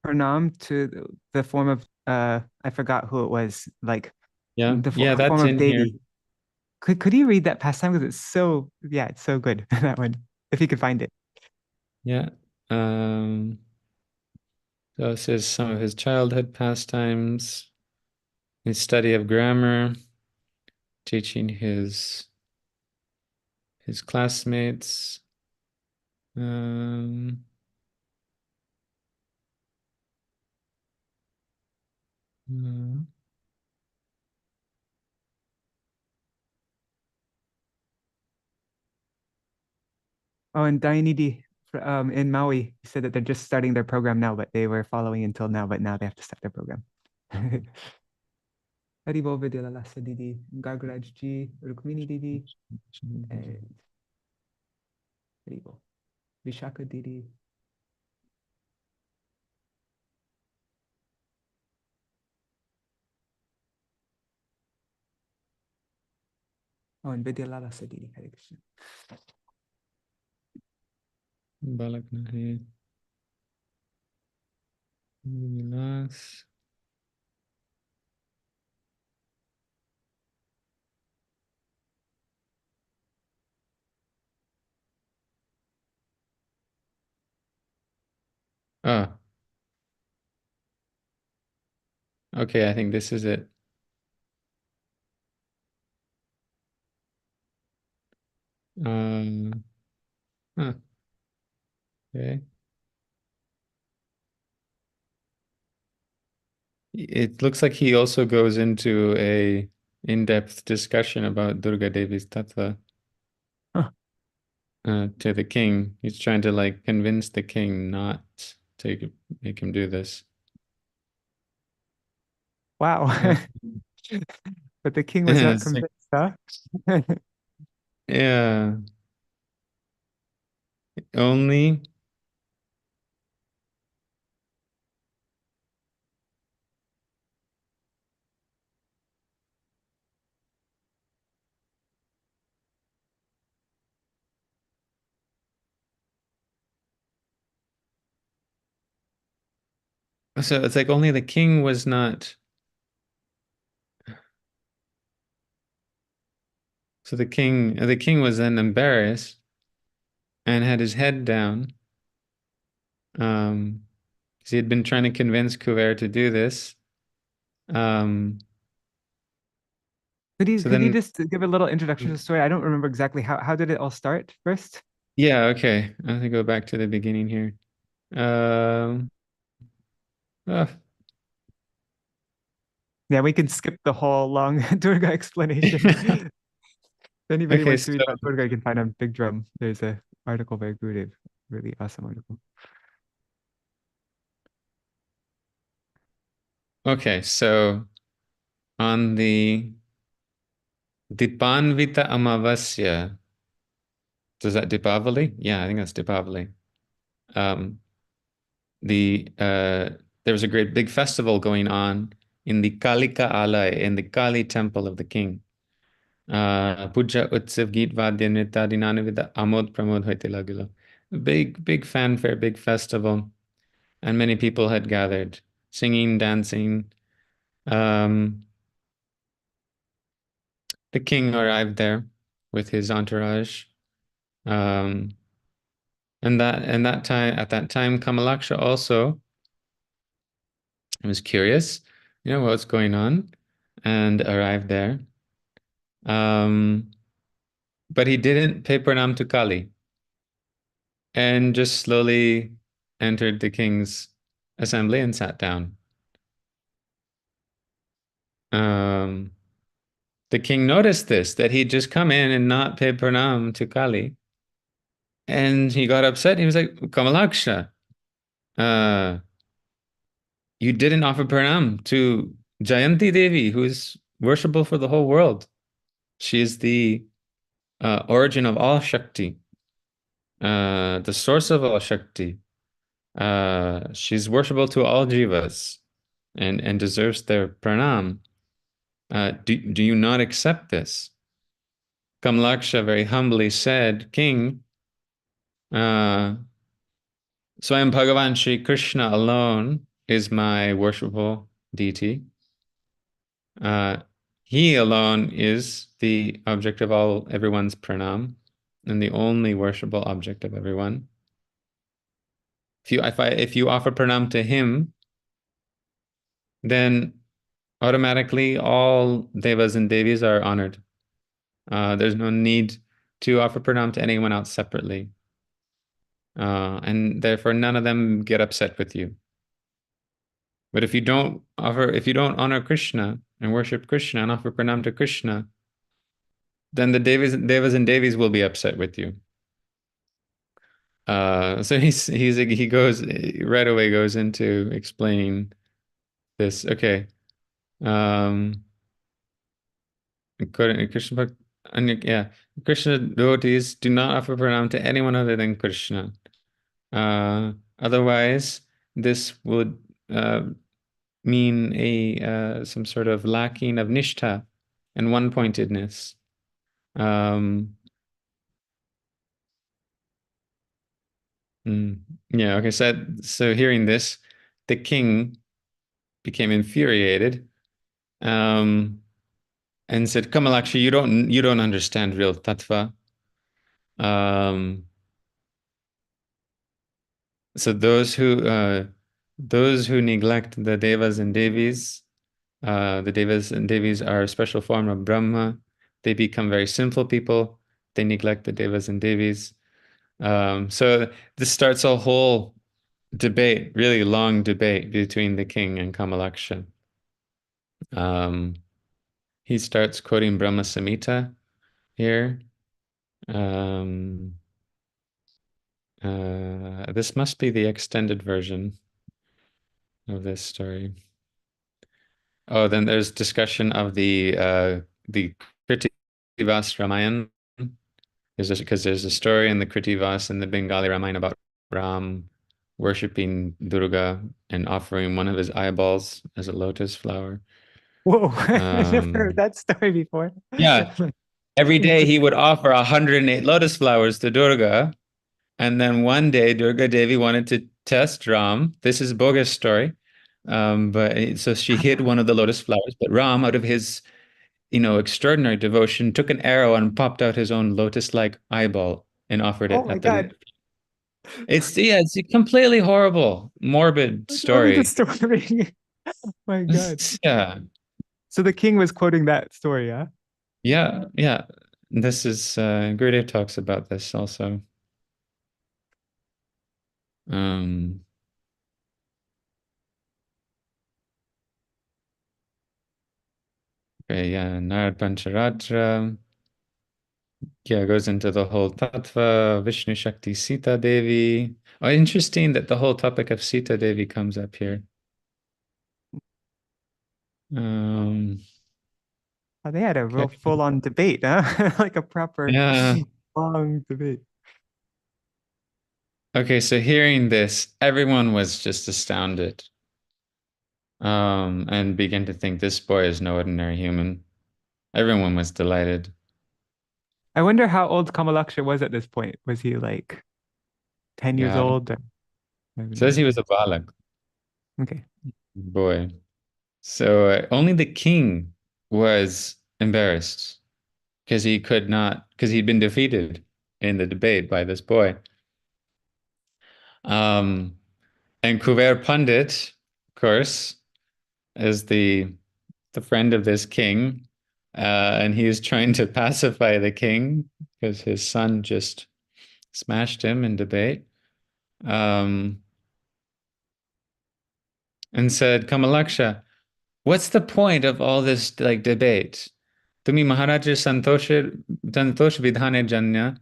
pranam to the form of I forgot who it was, like the that's form of in Devi. here. Could you read that pastime, because it's so good, that one, if you could find it. Yeah. So it says some of his childhood pastimes, his study of grammar, teaching his classmates. Oh, and Dainidi in Maui said that they're just starting their program now, but they were following until now, but now they have to start their program. Haribol Vidya Lalasa Didi, Gagraj Ji, Rukmini Didi. Haribo. Vishaka Didi. Oh, and Vidyalala Sadidi. Hare Krishna. Balak Nahi. Vilāsa. Oh. Okay, I think this is it. Huh. Okay. It looks like he also goes into a in-depth discussion about Durga Devi's tattva Huh. To the king. He's trying to like convince the king not to make him do this. Wow. But the king was Yeah, not it's like- convinced, huh? Yeah. Only so it's like only the king was not. So the king was then embarrassed and had his head down. Because he had been trying to convince Kuver to do this. Could you So could you then- just give a little introduction to the story? I don't remember exactly how did it all start first? Yeah, okay. I'm gonna go back to the beginning here. Oh, Yeah, we can skip the whole long Durga explanation. If anybody Okay, wants to read so- about Durga, you can find on Big Drum. There's a article by Gurudev, really awesome article. okay, so on the Dipanvita Amavasya, is that Dipavali? Yeah, I think that's Dipavali. There was a great big festival going on in the Kalika Alay, in the Kali temple of the king. Puja Utsav Geet Vadya Nrityadi Nanavida Amod Pramod Hoite Lagilo. Big fanfare, big festival, and many people had gathered, singing, dancing. The king arrived there with his entourage. And at that time, Kamalaksha also was curious, what's going on, and arrived there. But he didn't pay pranam to Kali, and just slowly entered the king's assembly and sat down. The king noticed this, that he'd just come in and not pay pranam to Kali. And he got upset. He was like, Kamalaksha, you didn't offer pranam to Jayanti Devi, who is worshipable for the whole world. She is the origin of all Shakti, the source of all Shakti. She's worshipable to all jivas and deserves their pranam. Do you not accept this? Kamalaksha very humbly said, King, Swayam Bhagavan Shri Krishna alone is my worshipable deity. He alone is the object of everyone's pranam and the only worshipable object of everyone. If you offer pranam to him, then automatically all devas and devis are honored. There's no need to offer pranam to anyone else separately. And therefore none of them get upset with you. But if you don't honor Krishna and worship Krishna and offer pranam to Krishna, then the devas and devis will be upset with you. So he goes right away goes into explaining this. Okay. According to Krishna And yeah, Krishna devotees do not offer pranam to anyone other than Krishna. Otherwise, this would mean some sort of lacking of nishtha and one-pointedness. Yeah, okay, so hearing this, the king became infuriated, and said, Kamalaksha, you don't understand real tattva. So those who neglect the devas and devis, the devas and devis are a special form of Brahma. They become very sinful people. They neglect the devas and devis. So this starts a whole debate, really long debate between the king and Kamalaksha. He starts quoting Brahma Samhita here. This must be the extended version of this story. Oh, then there's discussion of the Kritivas Ramayana. Because there's a story in the Kritivas and the Bengali Ramayana about Ram worshipping Durga and offering one of his eyeballs as a lotus flower. Whoa, I've never heard that story before. Yeah. Every day he would offer 108 lotus flowers to Durga. And then one day Durga Devi wanted to test Ram. This is a bogus story. So she hid one of the lotus flowers, but Ram, out of his, extraordinary devotion, took an arrow and popped out his own lotus-like eyeball and offered it. Oh my God. It's a completely horrible, morbid story. The story. Oh my God. Yeah. So the king was quoting that story, huh? Yeah. This is Gurudev talks about this also. Okay, yeah, Narad Pancharatra. Yeah, goes into the whole tattva, Vishnu Shakti Sita Devi. Oh, interesting that the whole topic of Sita Devi comes up here. Oh, they had a real full-on debate, huh? Like a proper long debate. Okay, so hearing this, everyone was just astounded. And began to think this boy is no ordinary human. Everyone was delighted. I wonder how old Kamalaksha was at this point. Was he like 10 years old? It says he was a balak. Okay. Boy. So only the king was embarrassed because he'd been defeated in the debate by this boy. And Kuver Pandit, of course, is the friend of this king, and he is trying to pacify the king because his son just smashed him in debate, and said, Kamalaksha, what's the point of all this debate? Tumi Maharaja Santosh Vidhane Janya.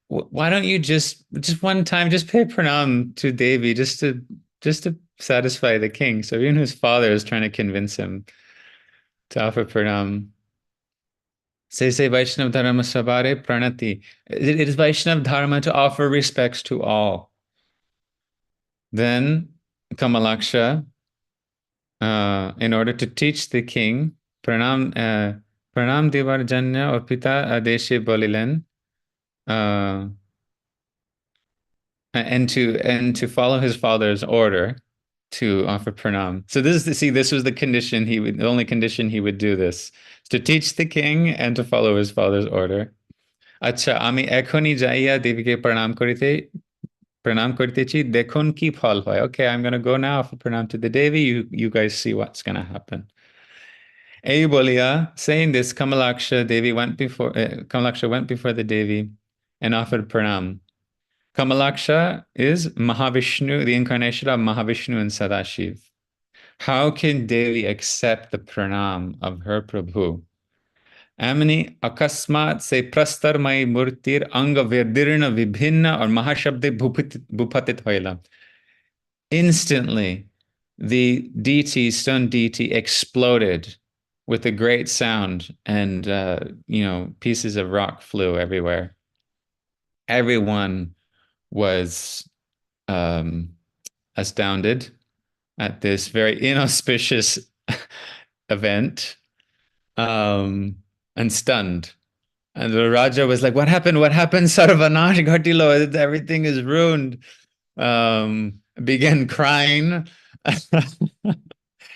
Why don't you just one time just pay pranam to Devi just to satisfy the king? So even his father is trying to convince him to offer pranam. Say Vaishnav Dharma Sabare Pranati. It is Vaishnav Dharma to offer respects to all. Then Kamalaksha, in order to teach the king, Pranam Devar Janya or Pita Adeshe Bolilen, and to follow his father's order to offer pranam. So this was the condition the only condition he would do this, to teach the king and to follow his father's order. Acha, ami ekhoni jaiya devike pranam koritechi dekhon ki phal hoy. Okay, I'm going to go now for pranam to the Devi. You guys see what's going to happen. Ei bolia, saying this, Kamalaksha went before the Devi and offered pranam. Kamalaksha is Mahavishnu, the incarnation of Mahavishnu and Sadashiv. How can Devi accept the pranam of her Prabhu? Amini akasmat se prastar mai murtir anga virdirna vibhinna or mahashabde bhupatit hoila. Instantly, the deity, stone deity, exploded with a great sound, and pieces of rock flew everywhere. Everyone was astounded at this very inauspicious event, and stunned. And the Raja was like, "What happened? What happened? Sarvanash Ghatilo, everything is ruined." Began crying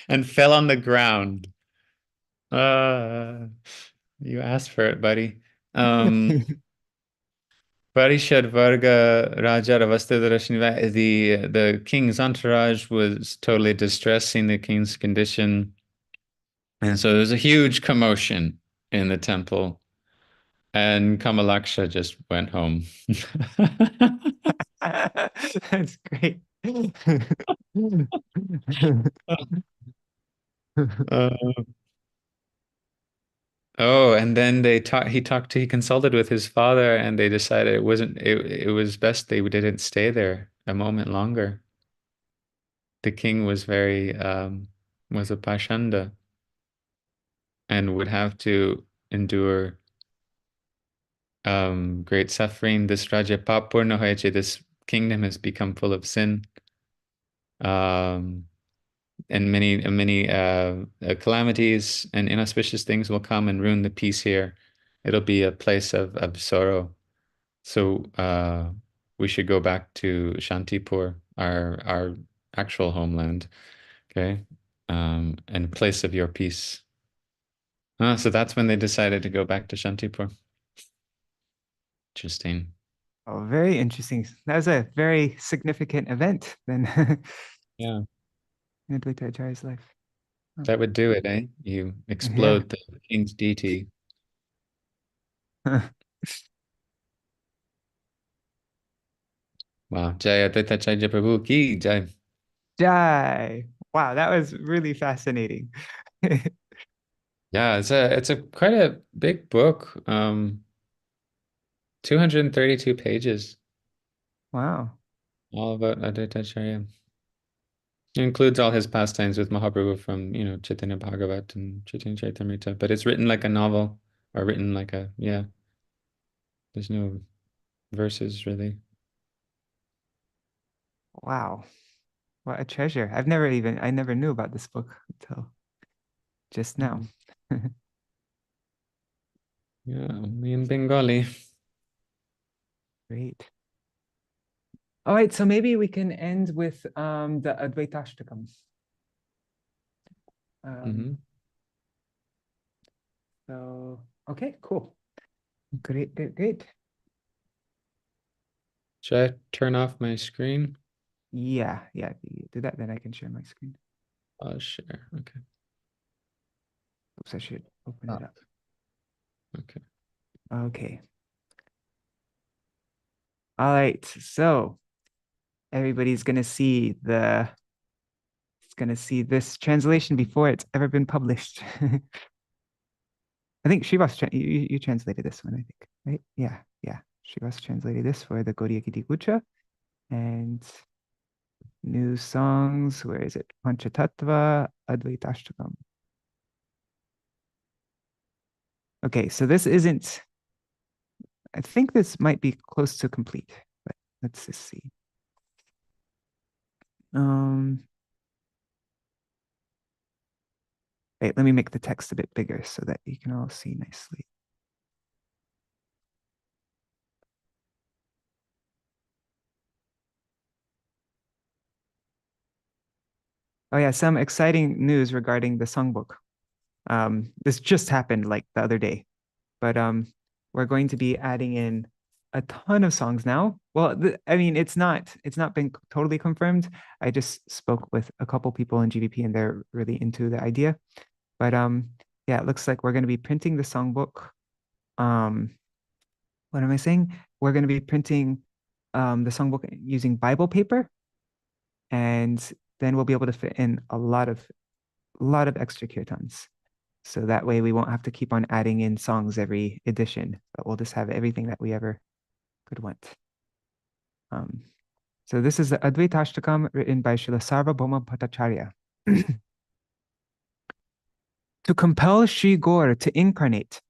and fell on the ground. You asked for it, buddy. Parishad Raja the king's entourage was totally distressed seeing the king's condition. And so there was a huge commotion in the temple. And Kamalaksha just went home. That's great. And then he consulted with his father, and they decided it was best they didn't stay there a moment longer. The king was was a Pashanda and would have to endure great suffering. This Raja Papurna hoyeche, this kingdom has become full of sin. And many calamities and inauspicious things will come and ruin the peace here. It'll be a place of sorrow. So we should go back to Shantipur, our actual homeland, okay, and place of your peace. So that's when they decided to go back to Shantipur. Interesting. Oh, very interesting. That was a very significant event then. Yeah. In Advaita Acharya's life. That would do it, eh? You explode the king's deity. Wow. Jai Advaita Ācārya Prabhu ki jai. Jai. Wow, that was really fascinating. Yeah, it's a quite a big book. 232 pages. Wow. All about Advaita Ācārya. It includes all his pastimes with Mahaprabhu from, Chaitanya Bhagavat and Chaitanya Charitamrita, but it's written like a novel, or written like there's no verses really. Wow. What a treasure. I never knew about this book until just now. Yeah, only in Bengali. Great. All right, so maybe we can end with the Advaitashtakam. So, okay, cool. Great. Should I turn off my screen? Yeah, if you do that, then I can share my screen. I'll share, okay. Oops, I should open it up. Okay. All right, so everybody's gonna see this translation before it's ever been published. I think Śrīvāsa, you translated this one, I think, right? Yeah. Śrīvāsa translated this for the Gaudiya Giti Gucha. And new songs, where is it? Panchatattva Advaitashtakam. Okay, so this isn't, I think this might be close to complete, but let's just see. Wait, let me make the text a bit bigger so that you can all see nicely. Oh yeah, some exciting news regarding the songbook. This just happened like the other day, but we're going to be adding in a ton of songs now. Well, I mean, it's not been totally confirmed. I just spoke with a couple people in GVP and they're really into the idea. But yeah, it looks like we're going to be printing the songbook. What am I saying? We're going to be printing the songbook using Bible paper, and then we'll be able to fit in a lot of extra kirtans. So that way we won't have to keep on adding in songs every edition, but we'll just have everything that we ever could want. So this is the Advaitashtakam written by Srila Sarvabhauma Bhattacharya. To compel Śrī Gaur to incarnate,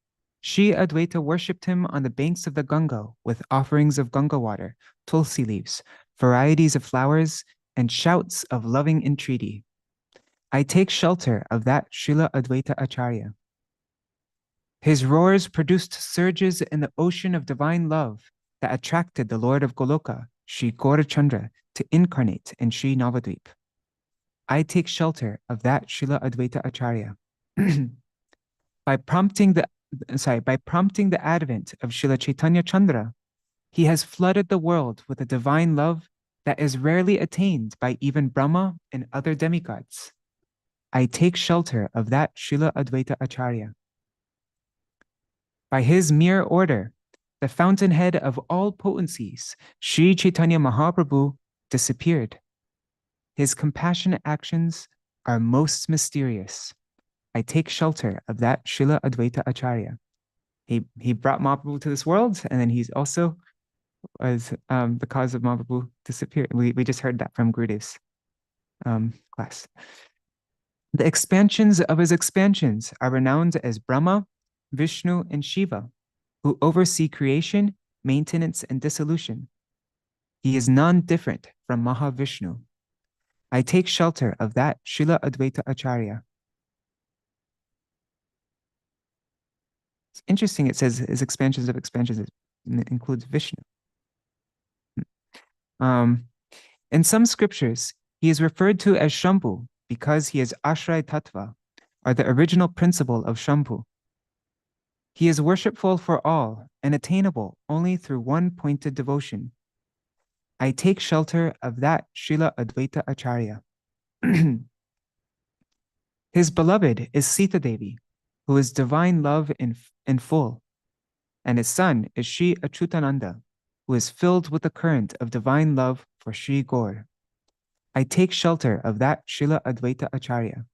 Śrī Advaita worshipped him on the banks of the Ganga with offerings of Ganga water, tulsi leaves, varieties of flowers, and shouts of loving entreaty. I take shelter of that Śrīla Advaita Ācārya. His roars produced surges in the ocean of divine love that attracted the Lord of Goloka, Śrī Gaurachandra, to incarnate in Śrī Navadvip. I take shelter of that Śrīla Advaita Ācārya. By prompting the advent of Śrīla Chaitanya Chandra, he has flooded the world with a divine love that is rarely attained by even Brahma and other demigods. I take shelter of that Śrīla Advaita Ācārya. By his mere order, the fountainhead of all potencies, Śrī Chaitanya Mahaprabhu, disappeared. His compassionate actions are most mysterious. I take shelter of that Śrīla Advaita Ācārya. He brought Mahaprabhu to this world, and then he's also was the cause of Mahaprabhu disappearing. We just heard that from Gurudev's class. The expansions of his expansions are renowned as Brahma, Vishnu, and Shiva, who oversee creation, maintenance, and dissolution. He is none different from Mahavishnu. I take shelter of that Śrīla Advaita Ācārya. It's interesting, it says his expansions of expansions includes Vishnu. In some scriptures, he is referred to as Shambhu because he is Ashray Tattva, or the original principle of Shambhu. He is worshipful for all and attainable only through one-pointed devotion. I take shelter of that Śrīla Advaita Ācārya. His beloved is Sita Devi, who is divine love in full, and his son is Śrī Achyutananda, who is filled with the current of divine love for Śrī Gaur. I take shelter of that Śrīla Advaita Ācārya.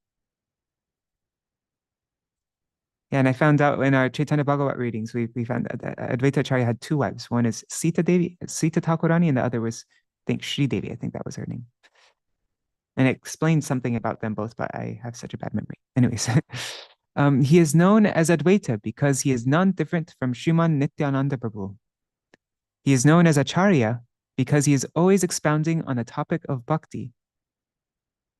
Yeah, and I found out in our Chaitanya Bhagavat readings, we found that Advaita Ācārya had two wives. One is Sita Devi, Sita Thakurani, and the other was, I think, Śrī Devi. I think that was her name. And it explains something about them both, but I have such a bad memory. Anyways, he is known as Advaita because he is none different from Śrīman Nityananda Prabhu. He is known as Acharya because he is always expounding on the topic of Bhakti.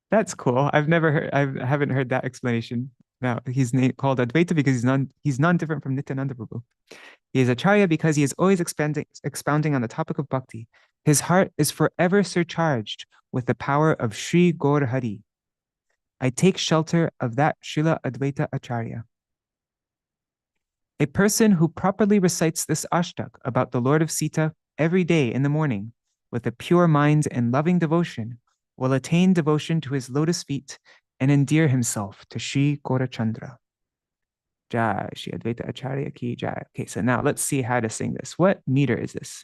That's cool. I haven't heard that explanation. Now, he's called Advaita because he's none different from Nityananda Prabhu. He is Acharya because he is always expounding on the topic of Bhakti. His heart is forever surcharged with the power of Śrī Gaur Hari. I take shelter of that Śrīla Advaita Ācārya. A person who properly recites this ashtak about the Lord of Sita every day in the morning with a pure mind and loving devotion will attain devotion to his lotus feet and endear himself to Śrī Gaurachandra. Jai Śrī Advaita Ācārya ki jai. Okay, so now let's see how to sing this. What meter is this?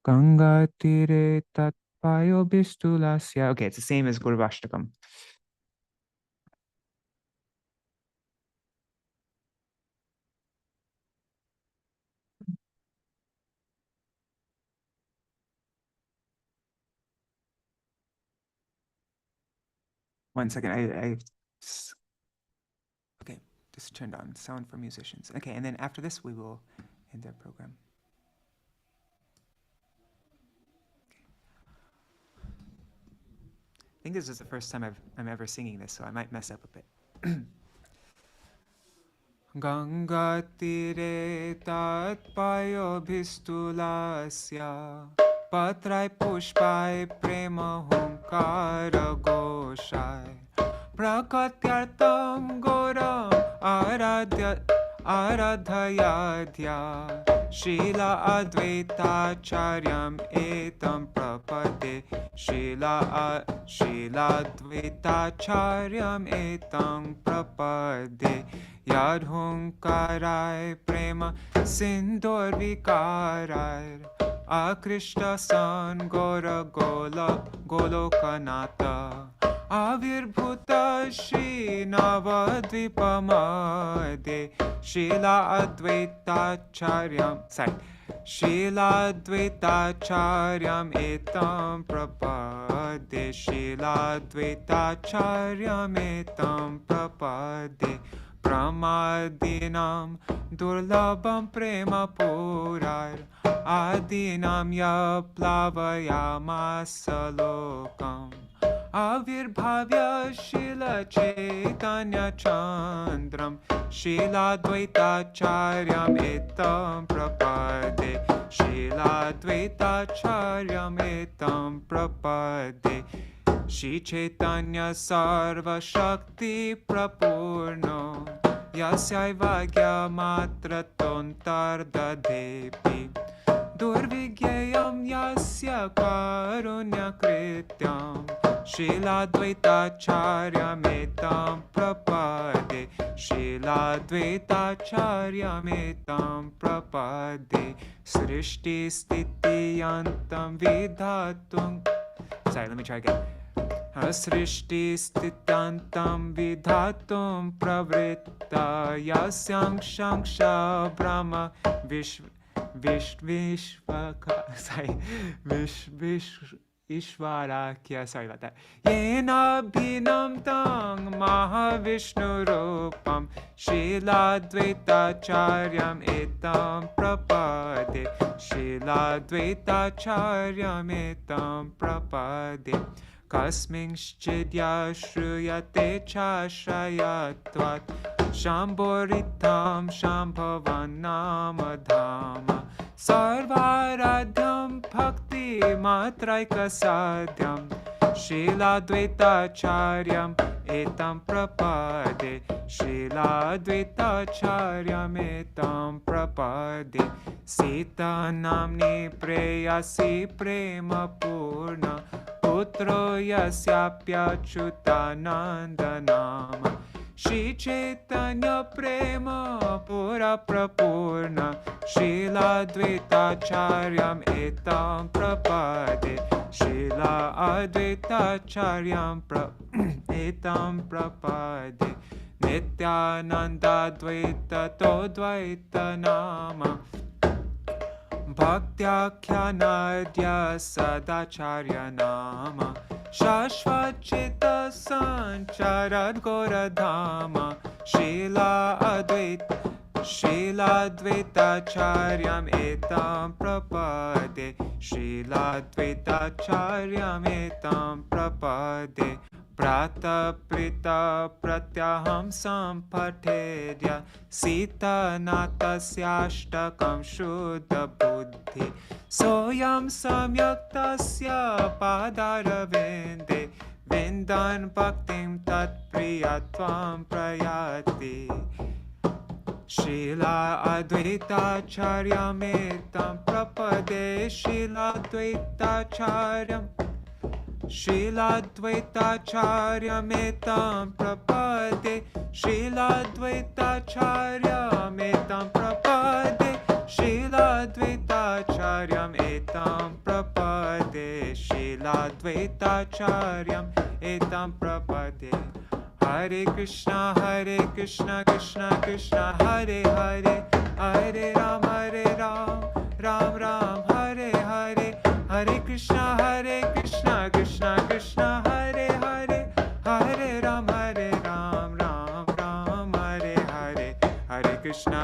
Ganga tire tat payo bistulasya. Okay, it's the same as Gurvashtakam. One second, okay, just turned on sound for musicians. Okay, and then after this, we will end our program. I think this is the first time I'm ever singing this, so I might mess up a bit. Ganga tire tat payo bistulasya Patrai pushpai prema hunkara goshai Prakatyartam goram aradhayadhya Śrīla Advaitācāryam etam prapade Śrīla Advaitācāryam etam prapade Yadhunkarai prema sindor vikarai Akrishta san gora golokanata Avirbhuta Śrī Navadvipamade Śrīla Advaitācāryam etam prapade prapade Śrīla Advaitācārya-metam prapade Pramadinam durlabam prema purar Adinam ya plavayamasa lokam Avirbhavya Śrīla Chaitanya Chandram Śrīla Advaitācārya-metam prapade Śrīla Advaitācārya-metam prapade Śrī Chaitanya Sarva Shakti Prapurno Yasyaiva Gyamatra Tontardadepi Durvigyayam Yasya Karunya Krityam Śrīla Advaitācārya-metam prapade Śrīla Advaitācārya-metam prapade Srishti Stiti Yantam Vidhatum. Sorry, let me try again. Srishti Stitantam Vidhatum Pravritta Yasyam Shanksha Brahma Ishvarakya, sorry about that. Yena binam tang Mahavishnu Rupam Śrīla Advaitācāryam etam prapade Śrīla Advaitācārya-metam prapade Kasminśchidya shruyate chashrayatvat Shambhoritam Shambhavannamadhama Sarvaradhyam Bhakti Matraika Sadhyam Śrīla Advaitācāryam etam prapade Śrīla Advaitācāryam etam prapade Sita namni preyasi prema purna Putro yasyapyachutananda nama Śrī Chaitanya Prema Pura Prapurna Śrīla Advaitācāryam etam prapade Śrīla Advaitācāryam etam prapade Nityananda Advaita Todvaita Nama Bhaktyakyanadya Sadacārya Nama Shashvachita Sancharat Goradhama Śrīla Advaitācāryam etam prapade Śrīla Advaitācāryam etam prapade Prata Prita Pratyaham Sampatedya Sita Natasyashtakam Shuddha Buddhi Soyam Samyaktasya Padaravende Vindan Bhaktim Tat Priyatvam Prayati Śrīla Advaitācāryam etam prapade Śrīla Advaitācāryam Śrīla Advaitācāryam etam prapade Śrīla Advaitācāryam etam prapade Śrīla Advaitācāryam etam prapade Śrīla Advaitācāryam etam prapade Hare Krishna Krishna Krishna Hare Hare Hare Ram Ram Ram Hare Hare Hare Krishna Krishna Krishna Hare Hare Hare Ram Ram Ram Hare Hare Hare Krishna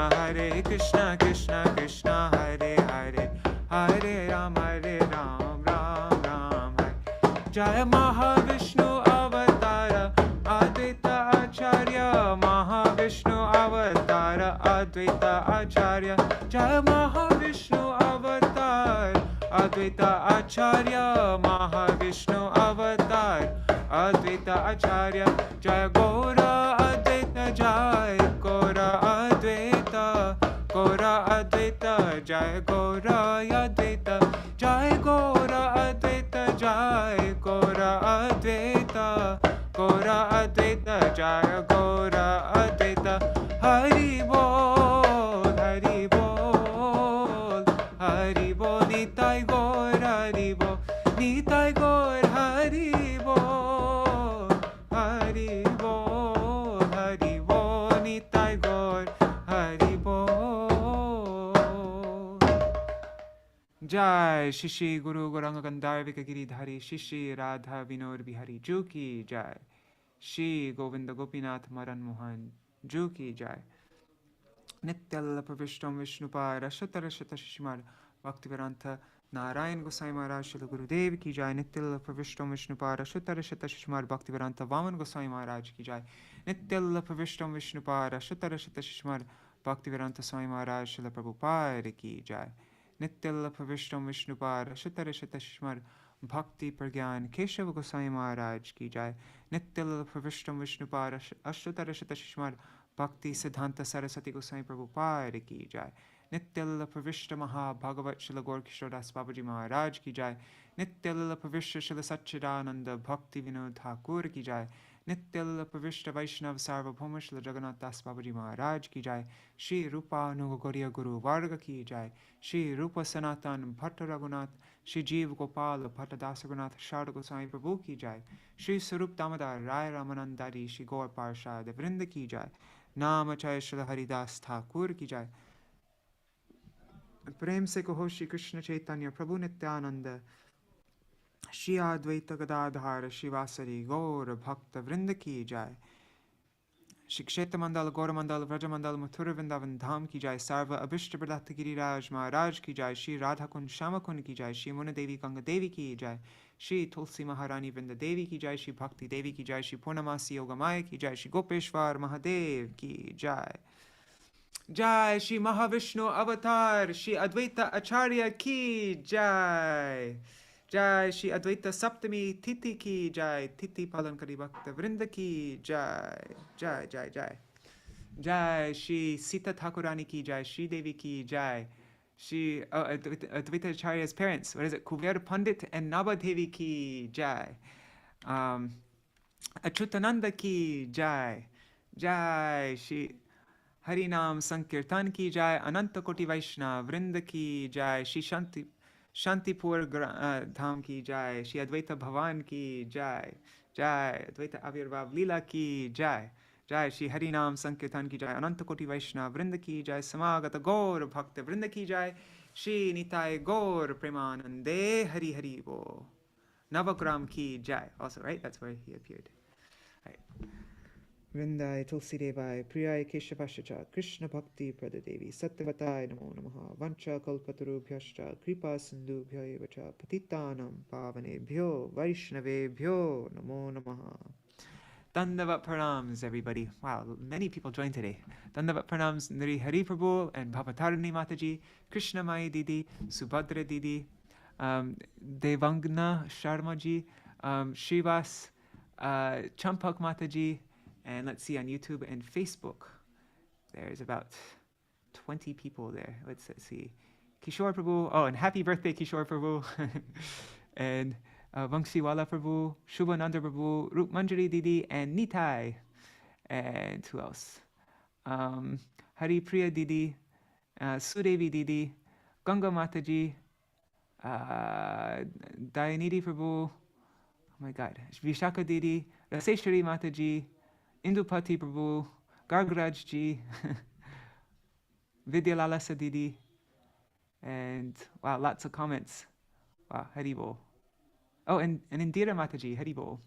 Krishna Krishna Hare Hare Hare Ram Ram Ram Hare Jai Mahavishnu Avatara Advaita Ācārya Mahavishnu Avatara Advaita Ācārya Jai Mahavishnu Avatar Advaita Ācārya Mahavishnu Avatar Advaita Ācārya Jai Gaura Advaita Jai Gaura Advaita Gaura Advaita Jai Gaura Advaita Jai Gaura Advaita Jai Gaura Advaita Gaura Advaita Jai Gaura Advaita Hari Bol Hari Bol Hari Bol Nitai Gaur Hari Bol Nitai Gaur Hari Bol Hari Bol Hari Bol Nitai Gaur Hari Bol Jai Shri Guru Gauranga Gandharvika Giridhari Shri Radha Vinod Bihari Ju ki Jai. Shri Govinda Gopinath Madan Mohan Ju ki Jai. Nityalla Pravishtam Vishnupara Shatarashata Shishimar Bhaktivedānta Nārāyaṇa Gosvāmī Mahārāja Śrīla Gurudev ki Jai. Nityalla Pravishtam Vishnupara Shatarashata Shishimar Bhaktivedānta Gosvāmī Mahārāja ki Jai. Nityalla Pravishtam Vishnupara Shatarashata Shishimar Bhaktivedānta Swāmī Mahārāja Śrīla Prabhupada ki Jai. Nityalla Pravishtam Vishnupara Shatarashata Shishimar Bhakti Pragyan Keshava Gosvāmī Mahārāja ki Jai. Nityalla Pravishtam Vishnupara Shatarashata Shishimar Bhakti Siddhanta Saraswati Goswami Prabhupada ki Jai. Nityalla Pravishta Maha Bhagavat Śrīla Gaurkishora Babaji Maharaj ki Jai. Nityalla Pravishta Śrīla Satchidananda Bhakti Vinod Thakur ki Jai. Nityalla Pravishta Vaishnav Sarvabhauma Śrīla Jagannath Das Babaji Maharaj ki Jai. Shri Rupa Nugauriya Guru Varga ki Jai. Shri Rupa Sanatan Bhatta Raghunath Shri Jeev Gopal Bhatta Das Raghunath Sharda Goswami Prabhu ki Jai. Shri Sarup Damodar Rai Ramanandari Shri Gaur Parshad Vrinda ki Jai. Namachay Śrīla Haridas Thakur ki Jai. Prem se kaho Shri Krishna Chaitanya Prabhu Nityananda Śrī Advaita Śrīvāsa Gaur Bhakta Vrinda ki Jai. Shri Kshetra Mandala Gaura Mandala Vraja Mandala Mathura Vrindavan Dham ki Jai. Sarva Abhishta Pradata Giriraj Maharaj ki Jai. Shri Radha Kund Shama Kund ki Jai. Shri Muna Devi Ganga Devi ki Jai. Shri Tulsi Maharani Vrinda Devi ki Jai. Shri Bhakti Devi ki Jai. Shri Purnamasi Yogamaya ki Jai. Shri Gopeshwar Mahadev ki Jai. Jai Shri Mahavishnu Avatar Shri Advaita Ācārya ki Jai. Jai Śrī Advaita Saptamī Titi ki Jai. Titi Palankari Bhakta Vrinda ki Jai. Jai Jai Jai. Jai Shri Sita Thakurani ki Jai. Shri Devi ki Jai. Shri Advaita Ācārya's parents, what is it? Kuver Pandit and Naba Devi ki Jai. Achyutananda ki Jai. Jai Shri Harinam Sankirtan ki Jai. Ananta Koti Vaishnav Vrinda ki Jai. Shri Shantipur Dham ki Jai. Shri Advaita Bhavan ki Jai. Jai Advaita Avirvav Lila ki Jai. Jai Shri Harinam Sankirtan ki Jai. Ananta Koti Vaishnava Vrinda ki Jai. Samagata Gaur Bhakta Vrinda ki Jai. Shri Nitai Gaur Premanande Hari Hari Bo. Navagram ki Jai. Also, right? That's where he appeared. Right. Vrindai Tulsi Devai Priyai Keshavashacha Krishna Bhakti Pradadevi Sattvatai Namo Namaha Vancha Kalpatarubhyascha Kripa Sindhubhya Evacha Patitanam Pavanebhyo Vaishnavebhyo Namo Namaha. Dandavat Pranams, everybody. Wow, many people joined today. Dandavat Pranams Nri Hari Prabhu and Bhavatarani Mataji, Krishna Mai Didi, Subhadra Didi, Devangna Sharmaji, Śrīvāsa, Champak Mataji, and let's see on YouTube and Facebook. There's about 20 people there. Let's see. Kishore Prabhu. Oh, and happy birthday, Kishore Prabhu. And Vangshiwala Prabhu, Shubhananda Prabhu, Rup Manjari Didi, and Nitai. And who else? Hari Priya Didi, Sudevi Didi, Ganga Mataji, Dayanidhi Prabhu, oh my God, Vishaka Didi, Raseshwari Mataji, Indupati Prabhu, Gargaraj Ji, Vidyalalasa Didi, and wow, lots of comments. Wow, Haribol. Oh, and Indira Mataji, Haribol.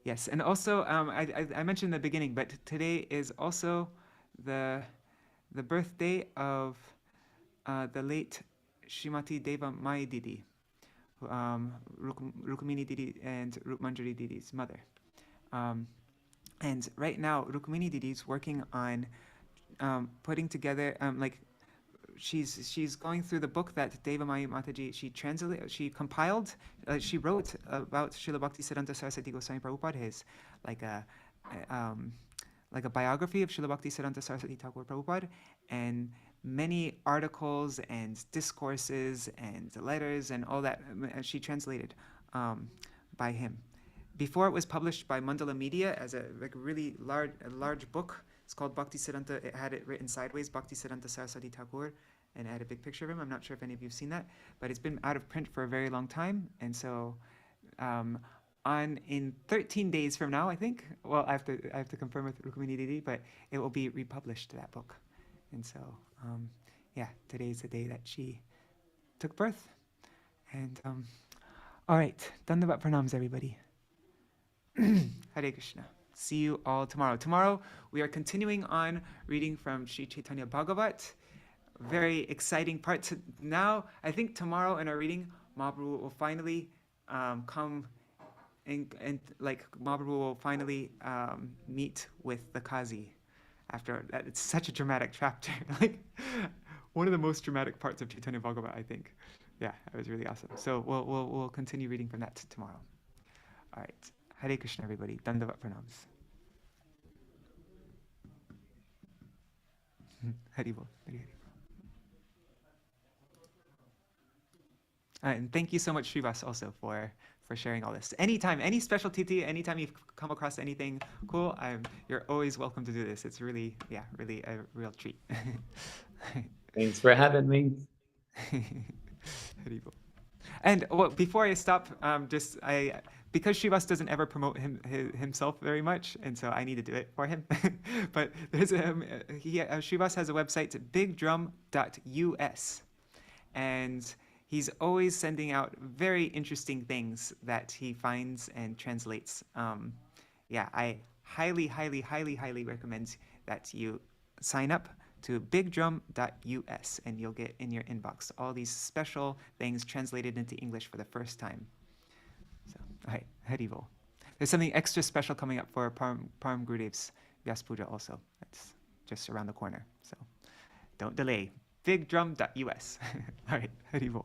Yes, and also I mentioned in the beginning, but today is also the birthday of the late Srimati Deva Mai Didi, Rukmini Didi and Rupmanjari Didi's mother. And right now, Rukmini Didi is working on putting together, she's going through the book that Deva Mai Mataji, she compiled, she wrote about Srila Bhaktisiddhanta Saraswati Goswami Prabhupada, his like a biography of Srila Bhaktisiddhanta Saraswati Thakur Prabhupada, and many articles and discourses and letters and all that she translated by him. Before it was published by Mandala Media as a really large book. It's called Bhaktisiddhanta. It had it written sideways, Bhaktisiddhanta Saraswati Thakur, and it had a big picture of him. I'm not sure if any of you have seen that, but it's been out of print for a very long time. And so in 13 days from now, I think, well, I have to confirm with Rukmini Didi, but it will be republished, that book. And so, yeah, today's the day that she took birth. And all right, Dandavat Pranams, everybody. Hare Krishna. See you all tomorrow. Tomorrow we are continuing on reading from Sri Chaitanya Bhagavat. Very exciting part. Now, I think tomorrow in our reading, Mahaprabhu will finally come and like Mahaprabhu will finally meet with the Qazi. After that, it's such a dramatic chapter. Like one of the most dramatic parts of Chaitanya Bhagavat, I think. Yeah, it was really awesome. So we'll continue reading from that tomorrow. All right. Hare Krishna, everybody. Dandavat Pranams. Haribol. And thank you so much, Śrīvāsa, also for sharing all this. Anytime, any special titi, anytime you've come across anything cool, you're always welcome to do this. It's really, yeah, really a real treat. Thanks for having me. Haribol. And well, before I stop, because Śrīvāsa doesn't ever promote himself very much, and so I need to do it for him. But there's Śrīvāsa has a website, bigdrum.us, and he's always sending out very interesting things that he finds and translates. Yeah, I highly, highly, highly, highly recommend that you sign up to bigdrum.us, and you'll get in your inbox all these special things translated into English for the first time. So, all right, Haribol. There's something extra special coming up for Param Gurudev's Vyas Puja also. That's just around the corner. So don't delay. Bigdrum.us. All right, Haribol.